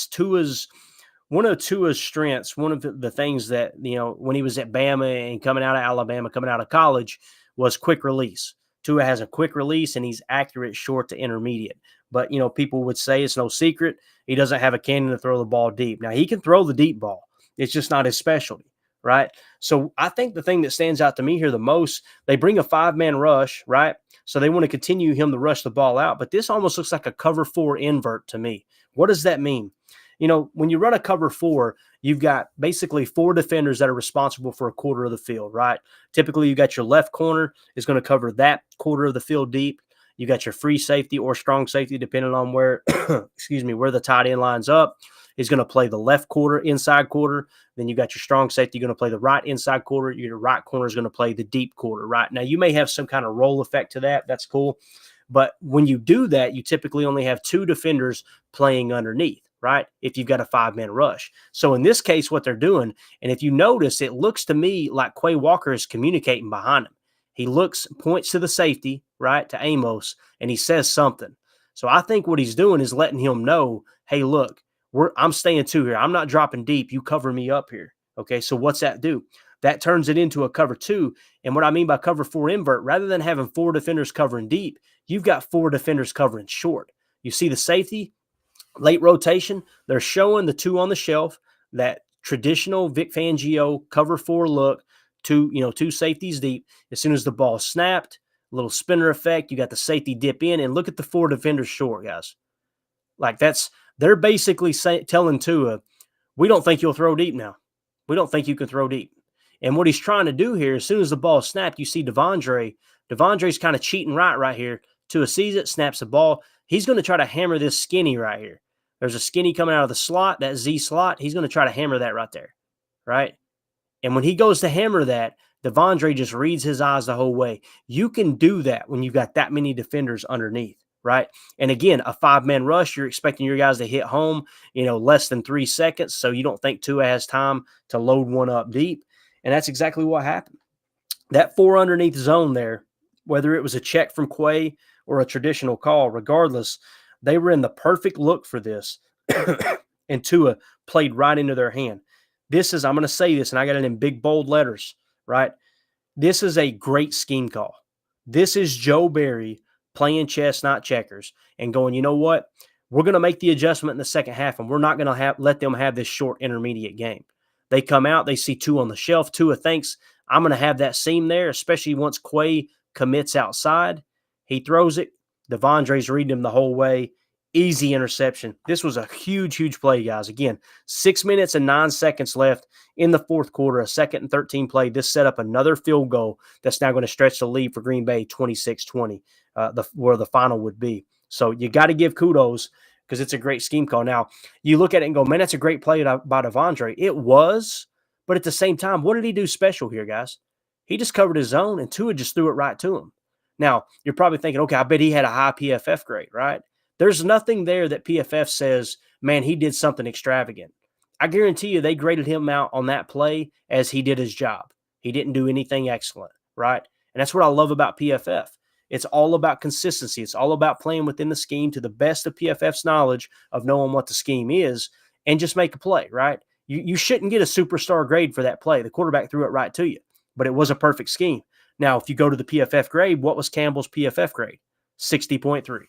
Tua's one of Tua's strengths. One of the things that, when he was at Bama and coming out of Alabama, coming out of college, was quick release. Tua has a quick release and he's accurate short to intermediate. But, people would say it's no secret. He doesn't have a cannon to throw the ball deep. Now, he can throw the deep ball. It's just not his specialty, right? So I think the thing that stands out to me here the most, they bring a 5-man rush, right? So they want to continue him to rush the ball out. But this almost looks like a cover 4 invert to me. What does that mean? When you run a cover 4, you've got basically 4 defenders that are responsible for a quarter of the field, right? Typically, you got your left corner is going to cover that quarter of the field deep. You got your free safety or strong safety, depending on where, where the tight end lines up, is going to play the left quarter, inside quarter. Then you got your strong safety going to play the right inside quarter. Your right corner is going to play the deep quarter, right? Now, you may have some kind of roll effect to that. That's cool. But when you do that, you typically only have 2 defenders playing underneath, right? If you've got a 5-man rush. So in this case, what they're doing, and if you notice, it looks to me like Quay Walker is communicating behind him. He points to the safety, right, to Amos, and he says something. So I think what he's doing is letting him know, hey, look, I'm staying 2 here. I'm not dropping deep. You cover me up here. Okay, so what's that do? That turns it into a cover 2. And what I mean by cover 4 invert, rather than having 4 defenders covering deep, you've got 4 defenders covering short. You see the safety, late rotation, they're showing the 2 on the shelf, that traditional Vic Fangio cover 4 look, 2 safeties deep. As soon as the ball snapped, a little spinner effect, you got the safety dip in, and look at the 4 defenders short, guys. Like they're basically telling Tua, we don't think you'll throw deep now. We don't think you can throw deep. And what he's trying to do here, as soon as the ball snapped, you see Devondre's kind of cheating right here. Tua sees it, snaps the ball. He's going to try to hammer this skinny right here. There's a skinny coming out of the slot, that Z slot. He's going to try to hammer that right there, right? And when he goes to hammer that, Devondre just reads his eyes the whole way. You can do that when you've got that many defenders underneath, right? And again, a 5-man rush, you're expecting your guys to hit home, less than 3 seconds, so you don't think Tua has time to load one up deep. And that's exactly what happened. That 4 underneath zone there, whether it was a check from Quay or a traditional call, regardless, they were in the perfect look for this. And Tua played right into their hand. This is, I'm going to say this, and I got it in big, bold letters, right? This is a great scheme call. This is Joe Barry playing chess, not checkers, and going, you know what? We're going to make the adjustment in the second half, and we're not going to let them have this short intermediate game. They come out, they see Tua on the shelf. Tua thinks, I'm going to have that seam there, especially once Quay commits outside. He throws it. Devondre's reading him the whole way. Easy interception. This was a huge, huge play, guys. Again, 6 minutes and 9 seconds left in the fourth quarter, a 2nd and 13 play. This set up another field goal that's now going to stretch the lead for Green Bay 26-20, where the final would be. So you got to give kudos because it's a great scheme call. Now, you look at it and go, man, that's a great play by Devondre. It was, but at the same time, what did he do special here, guys? He just covered his zone, and Tua just threw it right to him. Now, you're probably thinking, okay, I bet he had a high PFF grade, right? There's nothing there that PFF says, man, he did something extravagant. I guarantee you they graded him out on that play as he did his job. He didn't do anything excellent, right? And that's what I love about PFF. It's all about consistency. It's all about playing within the scheme to the best of PFF's knowledge of knowing what the scheme is and just make a play, right? You shouldn't get a superstar grade for that play. The quarterback threw it right to you, but it was a perfect scheme. Now, if you go to the PFF grade, what was Campbell's PFF grade? 60.3.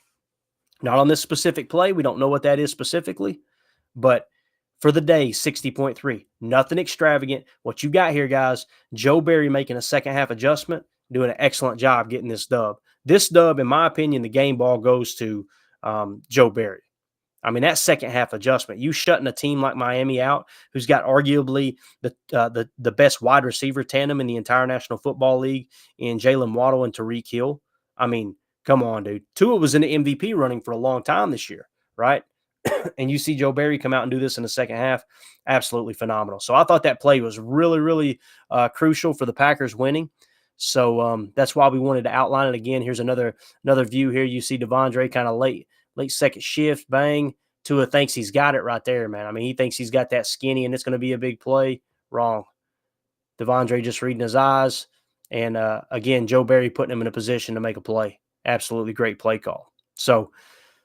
Not on this specific play. We don't know what that is specifically, but for the day, 60.3. Nothing extravagant. What you got here, guys, Joe Barry making a second half adjustment, doing an excellent job getting this dub. This dub, in my opinion, the game ball goes to Joe Barry. I mean, that second half adjustment, you shutting a team like Miami out, who's got arguably the best wide receiver tandem in the entire National Football League in Jalen Waddle and Tyreek Hill. I mean, come on, dude. Tua was in the MVP running for a long time this year, right? And you see Joe Barry come out and do this in the second half. Absolutely phenomenal. So I thought that play was really, really crucial for the Packers winning. So that's why we wanted to outline it again. Here's another view here. You see Devondre kind of late second shift, bang. Tua thinks he's got it right there, man. I mean, he thinks he's got that skinny and it's going to be a big play. Wrong. Devondre just reading his eyes. And again, Joe Barry putting him in a position to make a play. Absolutely great play call. So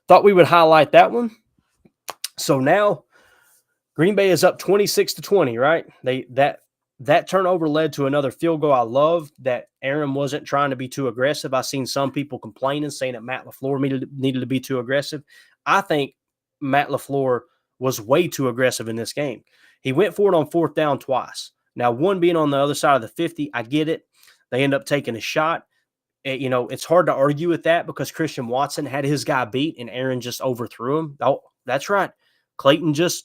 thought we would highlight that one. So now Green Bay is up 26-20, right? That turnover led to another field goal. I love that Aaron wasn't trying to be too aggressive. I've seen some people complaining, saying that Matt LaFleur needed to be too aggressive. I think Matt LaFleur was way too aggressive in this game. He went for it on 4th down twice. Now, one being on the other side of the 50, I get it. They end up taking a shot. It's hard to argue with that because Christian Watson had his guy beat and Aaron just overthrew him. Oh, that's right. Clayton just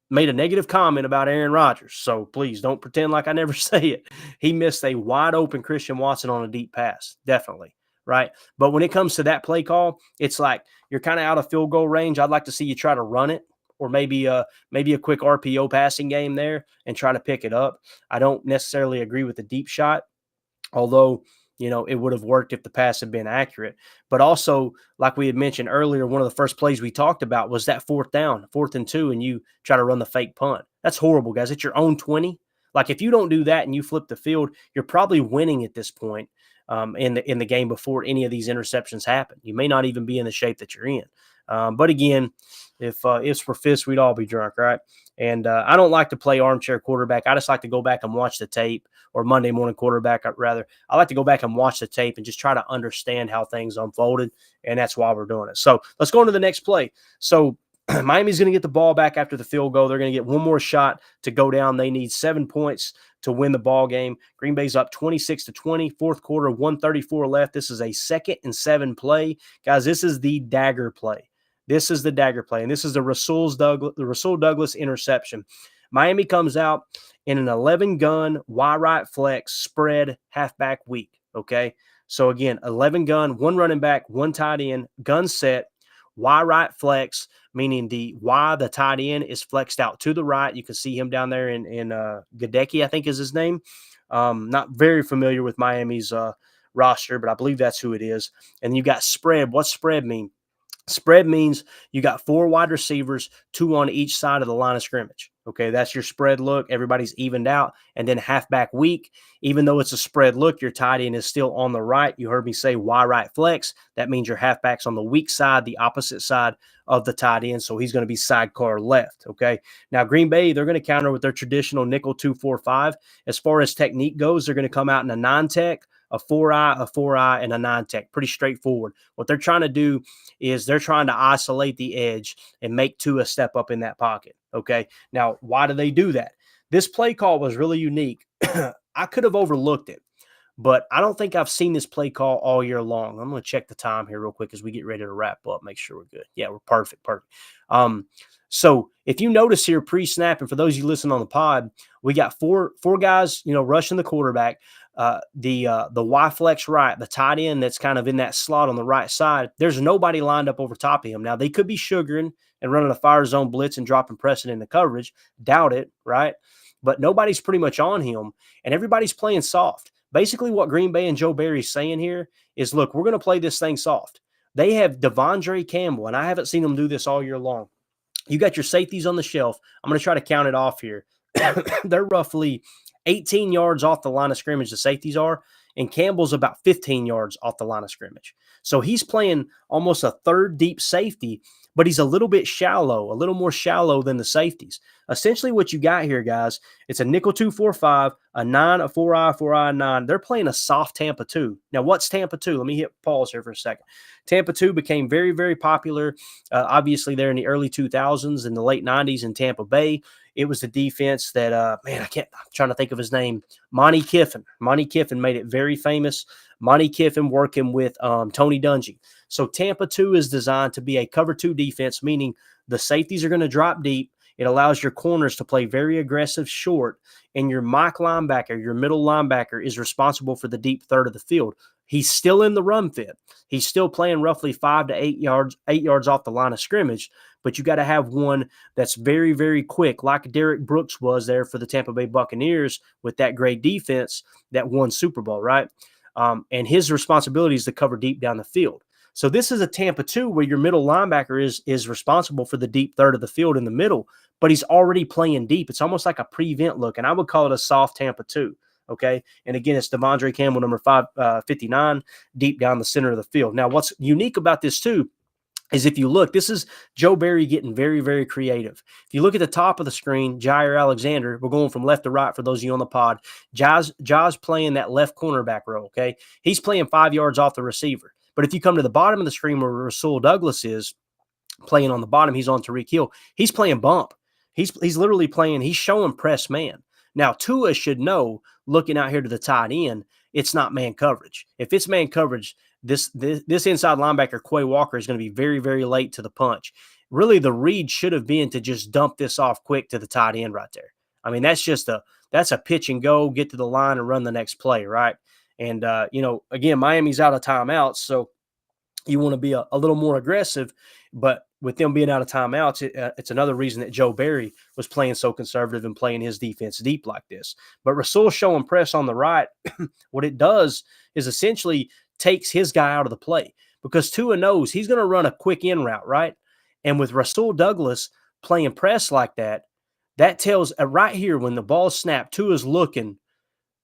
made a negative comment about Aaron Rodgers. So please don't pretend like I never say it. He missed a wide open Christian Watson on a deep pass. Definitely. Right. But when it comes to that play call, it's like you're kind of out of field goal range. I'd like to see you try to run it or maybe a quick RPO passing game there and try to pick it up. I don't necessarily agree with the deep shot, although it would have worked if the pass had been accurate. But also, like we had mentioned earlier, one of the first plays we talked about was that 4th down, 4th and 2, and you try to run the fake punt. That's horrible, guys. It's your own 20. Like, if you don't do that and you flip the field, you're probably winning at this point in the game before any of these interceptions happen. You may not even be in the shape that you're in. But again, if it's for fists, we'd all be drunk, right? And I don't like to play armchair quarterback. I just like to go back and watch the tape, or Monday morning quarterback, rather. I like to go back and watch the tape and just try to understand how things unfolded, and that's why we're doing it. So let's go into the next play. So Miami's going to get the ball back after the field goal. They're going to get one more shot to go down. They need 7 points to win the ball game. Green Bay's up 26-20, fourth quarter, 1:34 left. This is a 2nd and 7 play. Guys, this is the dagger play. This is the dagger play, and this is the Rasul Douglas interception. Miami comes out in an 11-gun, Y-right flex spread halfback week, okay? So, again, 11-gun, 1 running back, 1 tight end, gun set, Y-right flex. meaning the tight end, is flexed out to the right. You can see him down there in Gadecki, I think is his name. Not very familiar with Miami's roster, but I believe that's who it is. And you got spread. What's spread mean? Spread means you got 4 wide receivers, 2 on each side of the line of scrimmage. Okay, that's your spread look. Everybody's evened out. And then halfback weak, even though it's a spread look, your tight end is still on the right. You heard me say Y right flex. That means your halfback's on the weak side, the opposite side of the tight end. So he's going to be sidecar left. Okay, now Green Bay, they're going to counter with their traditional nickel 2-4-5. As far as technique goes, they're going to come out in a 9-tech, a 4-eye, and a 9-tech. Pretty straightforward. What they're trying to do is they're trying to isolate the edge and make Tua step up in that pocket. Okay. Now, why do they do that? This play call was really unique. I could have overlooked it, but I don't think I've seen this play call all year long. I'm going to check the time here real quick as we get ready to wrap up, make sure we're good. Yeah, we're perfect. So if you notice here pre-snap, and for those of you listening on the pod, we got four guys, rushing the quarterback. The Y flex right, the tight end that's kind of in that slot on the right side, there's nobody lined up over top of him. Now, they could be sugaring and running a fire zone blitz and dropping Preston in the coverage. Doubt it, right? But nobody's pretty much on him, and everybody's playing soft. Basically, what Green Bay and Joe Barry's saying here is, look, we're going to play this thing soft. They have Devondre Campbell, and I haven't seen them do this all year long. You got your safeties on the shelf. I'm going to try to count it off here. They're roughly 18 yards off the line of scrimmage, the safeties are, and Campbell's about 15 yards off the line of scrimmage. So he's playing almost a third deep safety, but he's a little bit shallow, a little more shallow than the safeties. Essentially what you got here, guys, it's a nickel 2-4-5, a 9, a 4-eye, 9. They're playing a soft Tampa 2. Now, what's Tampa 2? Let me hit pause here for a second. Tampa 2 became very, very popular, obviously there in the early 2000s and the late 90s in Tampa Bay. It was the defense that, I'm trying to think of his name, Monty Kiffin. Monty Kiffin made it very famous. Monty Kiffin working with Tony Dungy. So Tampa 2 is designed to be a cover 2 defense, meaning the safeties are going to drop deep. It allows your corners to play very aggressive short, and your Mike linebacker, your middle linebacker, is responsible for the deep third of the field. He's still in the run fit. He's still playing roughly 5 to 8 yards off the line of scrimmage, but you got to have one that's very, very quick, like Derek Brooks was there for the Tampa Bay Buccaneers with that great defense that won Super Bowl, right? And his responsibility is to cover deep down the field. So this is a Tampa 2 where your middle linebacker is responsible for the deep third of the field in the middle, but he's already playing deep. It's almost like a prevent look, and I would call it a soft Tampa 2. Okay. And again, it's Devondre Campbell, number 559, deep down the center of the field. Now, what's unique about this too is if you look, this is Joe Barry getting very, very creative. If you look at the top of the screen, Jair Alexander, we're going from left to right for those of you on the pod. Jair's playing that left cornerback role. Okay. He's playing 5 yards off the receiver. But if you come to the bottom of the screen where Rasul Douglas is playing on the bottom, he's on Tyreek Hill. He's playing bump. He's literally playing, he's showing press man. Now, Tua should know, looking out here to the tight end, it's not man coverage. If it's man coverage, this inside linebacker, Quay Walker, is going to be very, very late to the punch. Really, the read should have been to just dump this off quick to the tight end right there. I mean, that's a pitch and go, get to the line and run the next play, right? And, again, Miami's out of timeouts, so you want to be a little more aggressive. But with them being out of timeouts, it's another reason that Joe Barry was playing so conservative and playing his defense deep like this. But Rasul showing press on the right, what it does is essentially takes his guy out of the play because Tua knows he's going to run a quick in route, right? And with Rasul Douglas playing press like that, that tells right here when the ball snapped, Tua's looking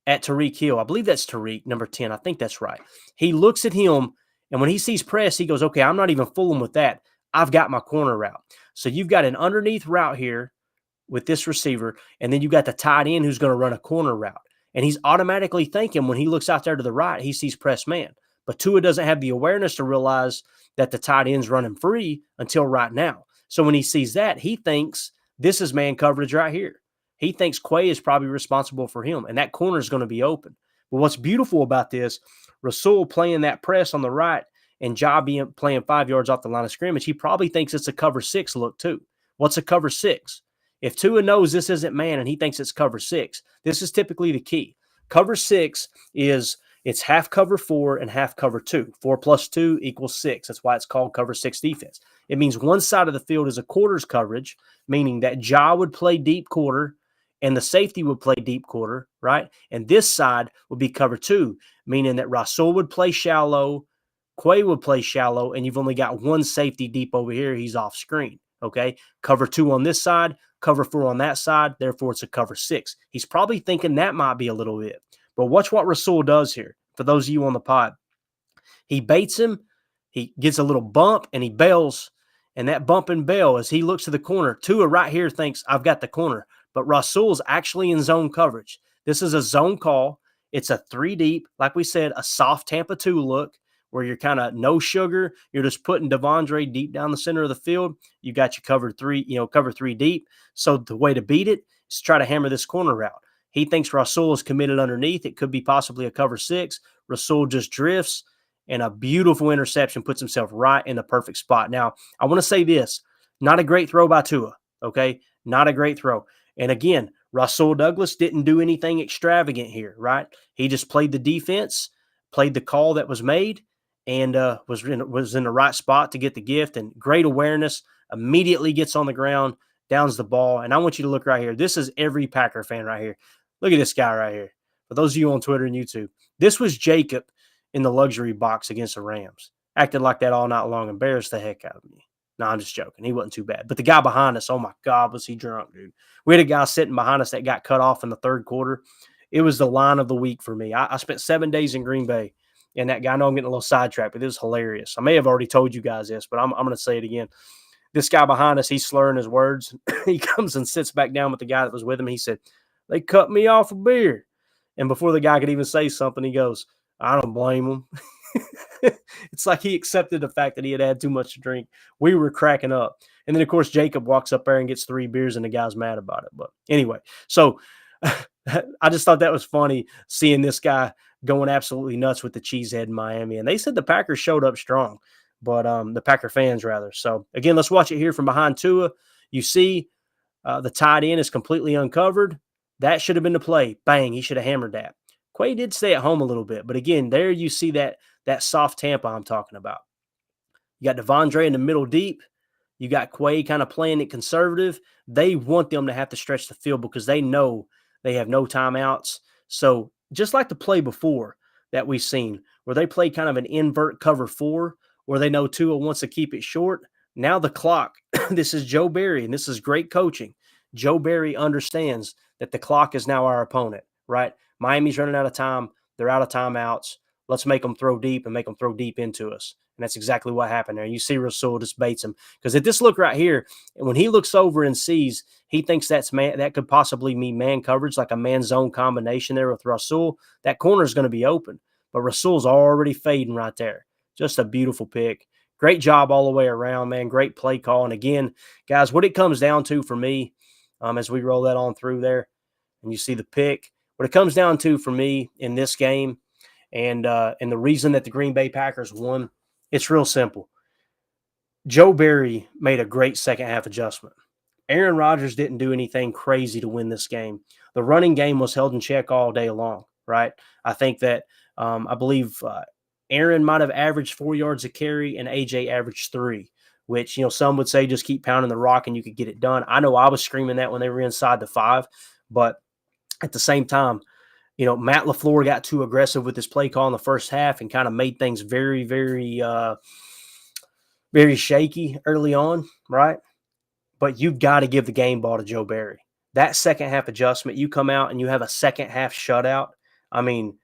at Tyreek Hill. I believe that's Tyreek, number 10. I think that's right. He looks at him, and when he sees press, he goes, okay, I'm not even fooling with that. I've got my corner route. So you've got an underneath route here with this receiver, and then you got the tight end who's going to run a corner route. And he's automatically thinking when he looks out there to the right, he sees press man. But Tua doesn't have the awareness to realize that the tight end's running free until right now. So when he sees that, he thinks this is man coverage right here. He thinks Quay is probably responsible for him, and that corner is going to be open. But what's beautiful about this, Rasul playing that press on the right and Ja being playing 5 yards off the line of scrimmage, he probably thinks it's a cover 6 look too. What's a cover 6? If Tua knows this isn't man and he thinks it's cover 6, this is typically the key. Cover 6 is It's half cover 4 and half cover 2. 4 plus 2 equals 6. That's why it's called cover 6 defense. It means one side of the field is a quarters coverage, meaning that Ja would play deep quarter and the safety would play deep quarter, right? And this side would be cover 2, meaning that Rasul would play shallow, Quay would play shallow, and you've only got one safety deep over here. He's off screen, okay? Cover 2 on this side, cover 4 on that side. Therefore, it's a cover 6. He's probably thinking that might be a little bit. But watch what Rasul does here. For those of you on the pod, he baits him, he gets a little bump, and he bails. And that bump and bail, as he looks to the corner, Tua right here thinks, I've got the corner. But Rasul's actually in zone coverage. This is a zone call. It's a 3 deep, like we said, a soft Tampa 2 look, where you're kind of no sugar. You're just putting Devondre deep down the center of the field. You got you cover 3, cover 3 deep. So the way to beat it is try to hammer this corner route. He thinks Rasul is committed underneath. It could be possibly a cover 6. Rasul just drifts, and a beautiful interception puts himself right in the perfect spot. Now, I want to say this. Not a great throw by Tua, okay? Not a great throw. And again, Rasul Douglas didn't do anything extravagant here, right? He just played the defense, played the call that was made, and was in the right spot to get the gift. And great awareness, immediately gets on the ground, downs the ball. And I want you to look right here. This is every Packer fan right here. Look at this guy right here. For those of you on Twitter and YouTube, this was Jacob in the luxury box against the Rams. Acted like that all night long, embarrassed the heck out of me. No, I'm just joking. He wasn't too bad. But the guy behind us, oh my God, was he drunk, dude. We had a guy sitting behind us that got cut off in the third quarter. It was the line of the week for me. I spent 7 days in Green Bay, and that guy, I know I'm getting a little sidetracked, but it was hilarious. I may have already told you guys this, but I'm going to say it again. This guy behind us, he's slurring his words. He comes and sits back down with the guy that was with him. He said, they cut me off a beer. And before the guy could even say something, he goes, I don't blame him. It's like he accepted the fact that he had too much to drink. We were cracking up. And then, of course, Jacob walks up there and gets 3 beers, and the guy's mad about it. But anyway, so I just thought that was funny, seeing this guy going absolutely nuts with the cheesehead in Miami. And they said the Packers showed up strong, but the Packer fans, rather. So, again, let's watch it here from behind Tua. You see the tight end is completely uncovered. That should have been the play. Bang, he should have hammered that. Quay did stay at home a little bit, but again, there you see that soft Tampa I'm talking about. You got Devondre in the middle deep. You got Quay kind of playing it conservative. They want them to have to stretch the field because they know they have no timeouts. So just like the play before that we've seen, where they play kind of an invert cover 4, where they know Tua wants to keep it short. Now the clock, this is Joe Barry, and this is great coaching. Joe Barry understands that the clock is now our opponent, right? Miami's running out of time. They're out of timeouts. Let's make them throw deep and make them throw deep into us. And that's exactly what happened there. You see Rasul just baits him. Because at this look right here, when he looks over and sees, he thinks that could possibly mean man coverage, like a man-zone combination there with Rasul. That corner is going to be open. But Rasul's already fading right there. Just a beautiful pick. Great job all the way around, man. Great play call. And again, guys, what it comes down to for me, as we roll that on through there, and you see the pick, what it comes down to for me in this game, and the reason that the Green Bay Packers won, it's real simple. Joe Barry made a great second-half adjustment. Aaron Rodgers didn't do anything crazy to win this game. The running game was held in check all day long, right? I think that I believe Aaron might have averaged 4 yards a carry and AJ averaged 3, which, some would say just keep pounding the rock and you could get it done. I know I was screaming that when they were inside the 5, but at the same time, Matt LaFleur got too aggressive with his play call in the first half and kind of made things very, very, very shaky early on, right? But you've got to give the game ball to Joe Barry. That second half adjustment, you come out and you have a second half shutout. I mean,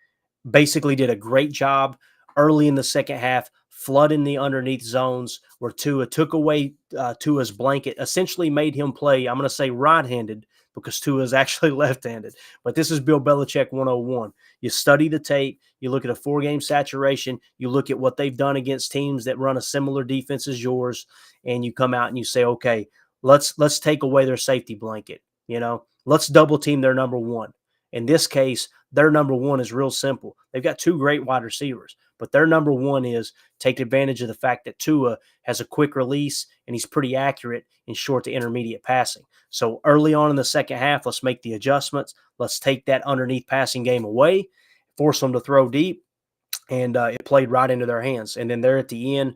basically did a great job early in the second half, flooding the underneath zones where Tua took away Tua's blanket, essentially made him play, I'm going to say right-handed, because Tua is actually left-handed. But this is Bill Belichick 101. You study the tape. You look at a 4-game saturation. You look at what they've done against teams that run a similar defense as yours, and you come out and you say, okay, let's take away their safety blanket. Let's double-team their number 1. In this case, their number 1 is real simple. They've got 2 great wide receivers, but their number 1 is take advantage of the fact that Tua has a quick release and he's pretty accurate in short to intermediate passing. So early on in the second half, let's make the adjustments. Let's take that underneath passing game away, force them to throw deep, and it played right into their hands. And then there at the end,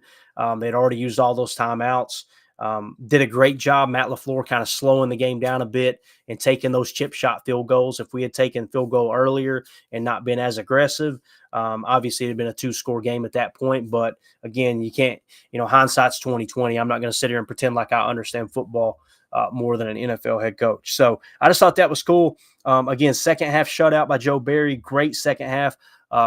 they'd already used all those timeouts. Did a great job, Matt LaFleur, kind of slowing the game down a bit and taking those chip shot field goals. If we had taken field goal earlier and not been as aggressive, obviously it had been a 2-score game at that point. But again, you can't, hindsight's 2020. I'm not going to sit here and pretend like I understand football more than an NFL head coach. So I just thought that was cool. Again, second half shutout by Joe Barry. Great second half.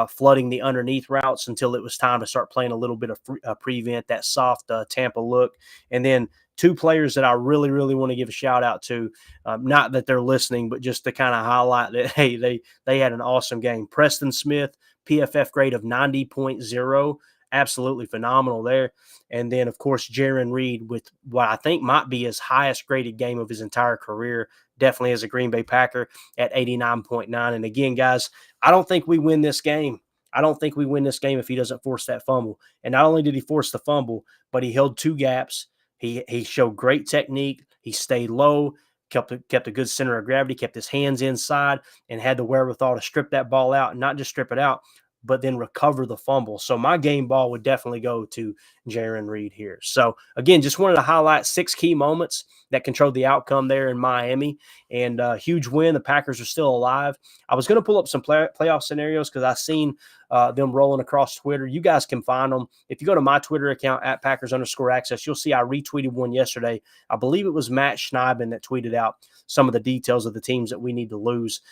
Flooding the underneath routes until it was time to start playing a little bit of prevent, that soft Tampa look. And then 2 players that I really, really want to give a shout out to, not that they're listening, but just to kind of highlight that, hey, they had an awesome game. Preston Smith, PFF grade of 90.0. Absolutely phenomenal there. And then, of course, Jarran Reed with what I think might be his highest graded game of his entire career, definitely as a Green Bay Packer at 89.9. And again, guys, I don't think we win this game. I don't think we win this game if he doesn't force that fumble. And not only did he force the fumble, but he held 2 gaps. He showed great technique. He stayed low, kept a good center of gravity, kept his hands inside, and had the wherewithal to strip that ball out, and not just strip it out, but then recover the fumble. So my game ball would definitely go to Jarran Reed here. So again, just wanted to highlight 6 key moments that controlled the outcome there in Miami, and a huge win. The Packers are still alive. I was going to pull up some playoff scenarios because I seen them rolling across Twitter. You guys can find them. If you go to my Twitter account at Packers_access, you'll see I retweeted one yesterday. I believe it was Matt Schneiden that tweeted out some of the details of the teams that we need to lose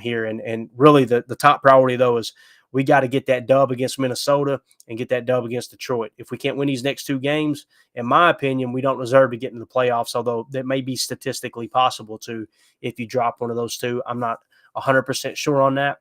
here. And really the top priority though is we got to get that dub against Minnesota and get that dub against Detroit. If we can't win these next 2 games, in my opinion, we don't deserve to get into the playoffs, although that may be statistically possible to if you drop one of those 2. I'm not 100% sure on that,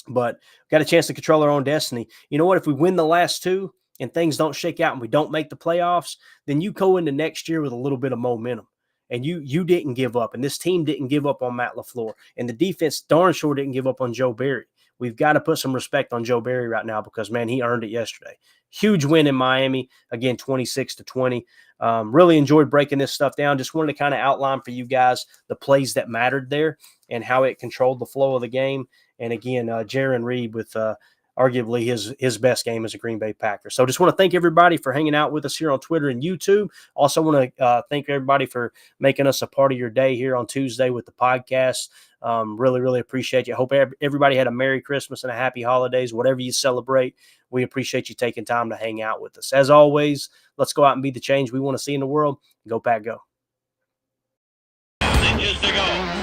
but got a chance to control our own destiny. You know what? If we win the last 2 and things don't shake out and we don't make the playoffs, then you go into next year with a little bit of momentum. And you didn't give up, and this team didn't give up on Matt LaFleur, and the defense darn sure didn't give up on Joe Barry. We've got to put some respect on Joe Barry right now because, man, he earned it yesterday. Huge win in Miami, again, 26-20. Really enjoyed breaking this stuff down. Just wanted to kind of outline for you guys the plays that mattered there and how it controlled the flow of the game. And, again, Jarran Reed with arguably his best game as a Green Bay Packer. So just want to thank everybody for hanging out with us here on Twitter and YouTube. Also want to thank everybody for making us a part of your day here on Tuesday with the podcast. Really, really appreciate you. I hope everybody had a Merry Christmas and a Happy Holidays, whatever you celebrate. We appreciate you taking time to hang out with us. As always, let's go out and be the change we want to see in the world. Go Pack, go.
Inches to go.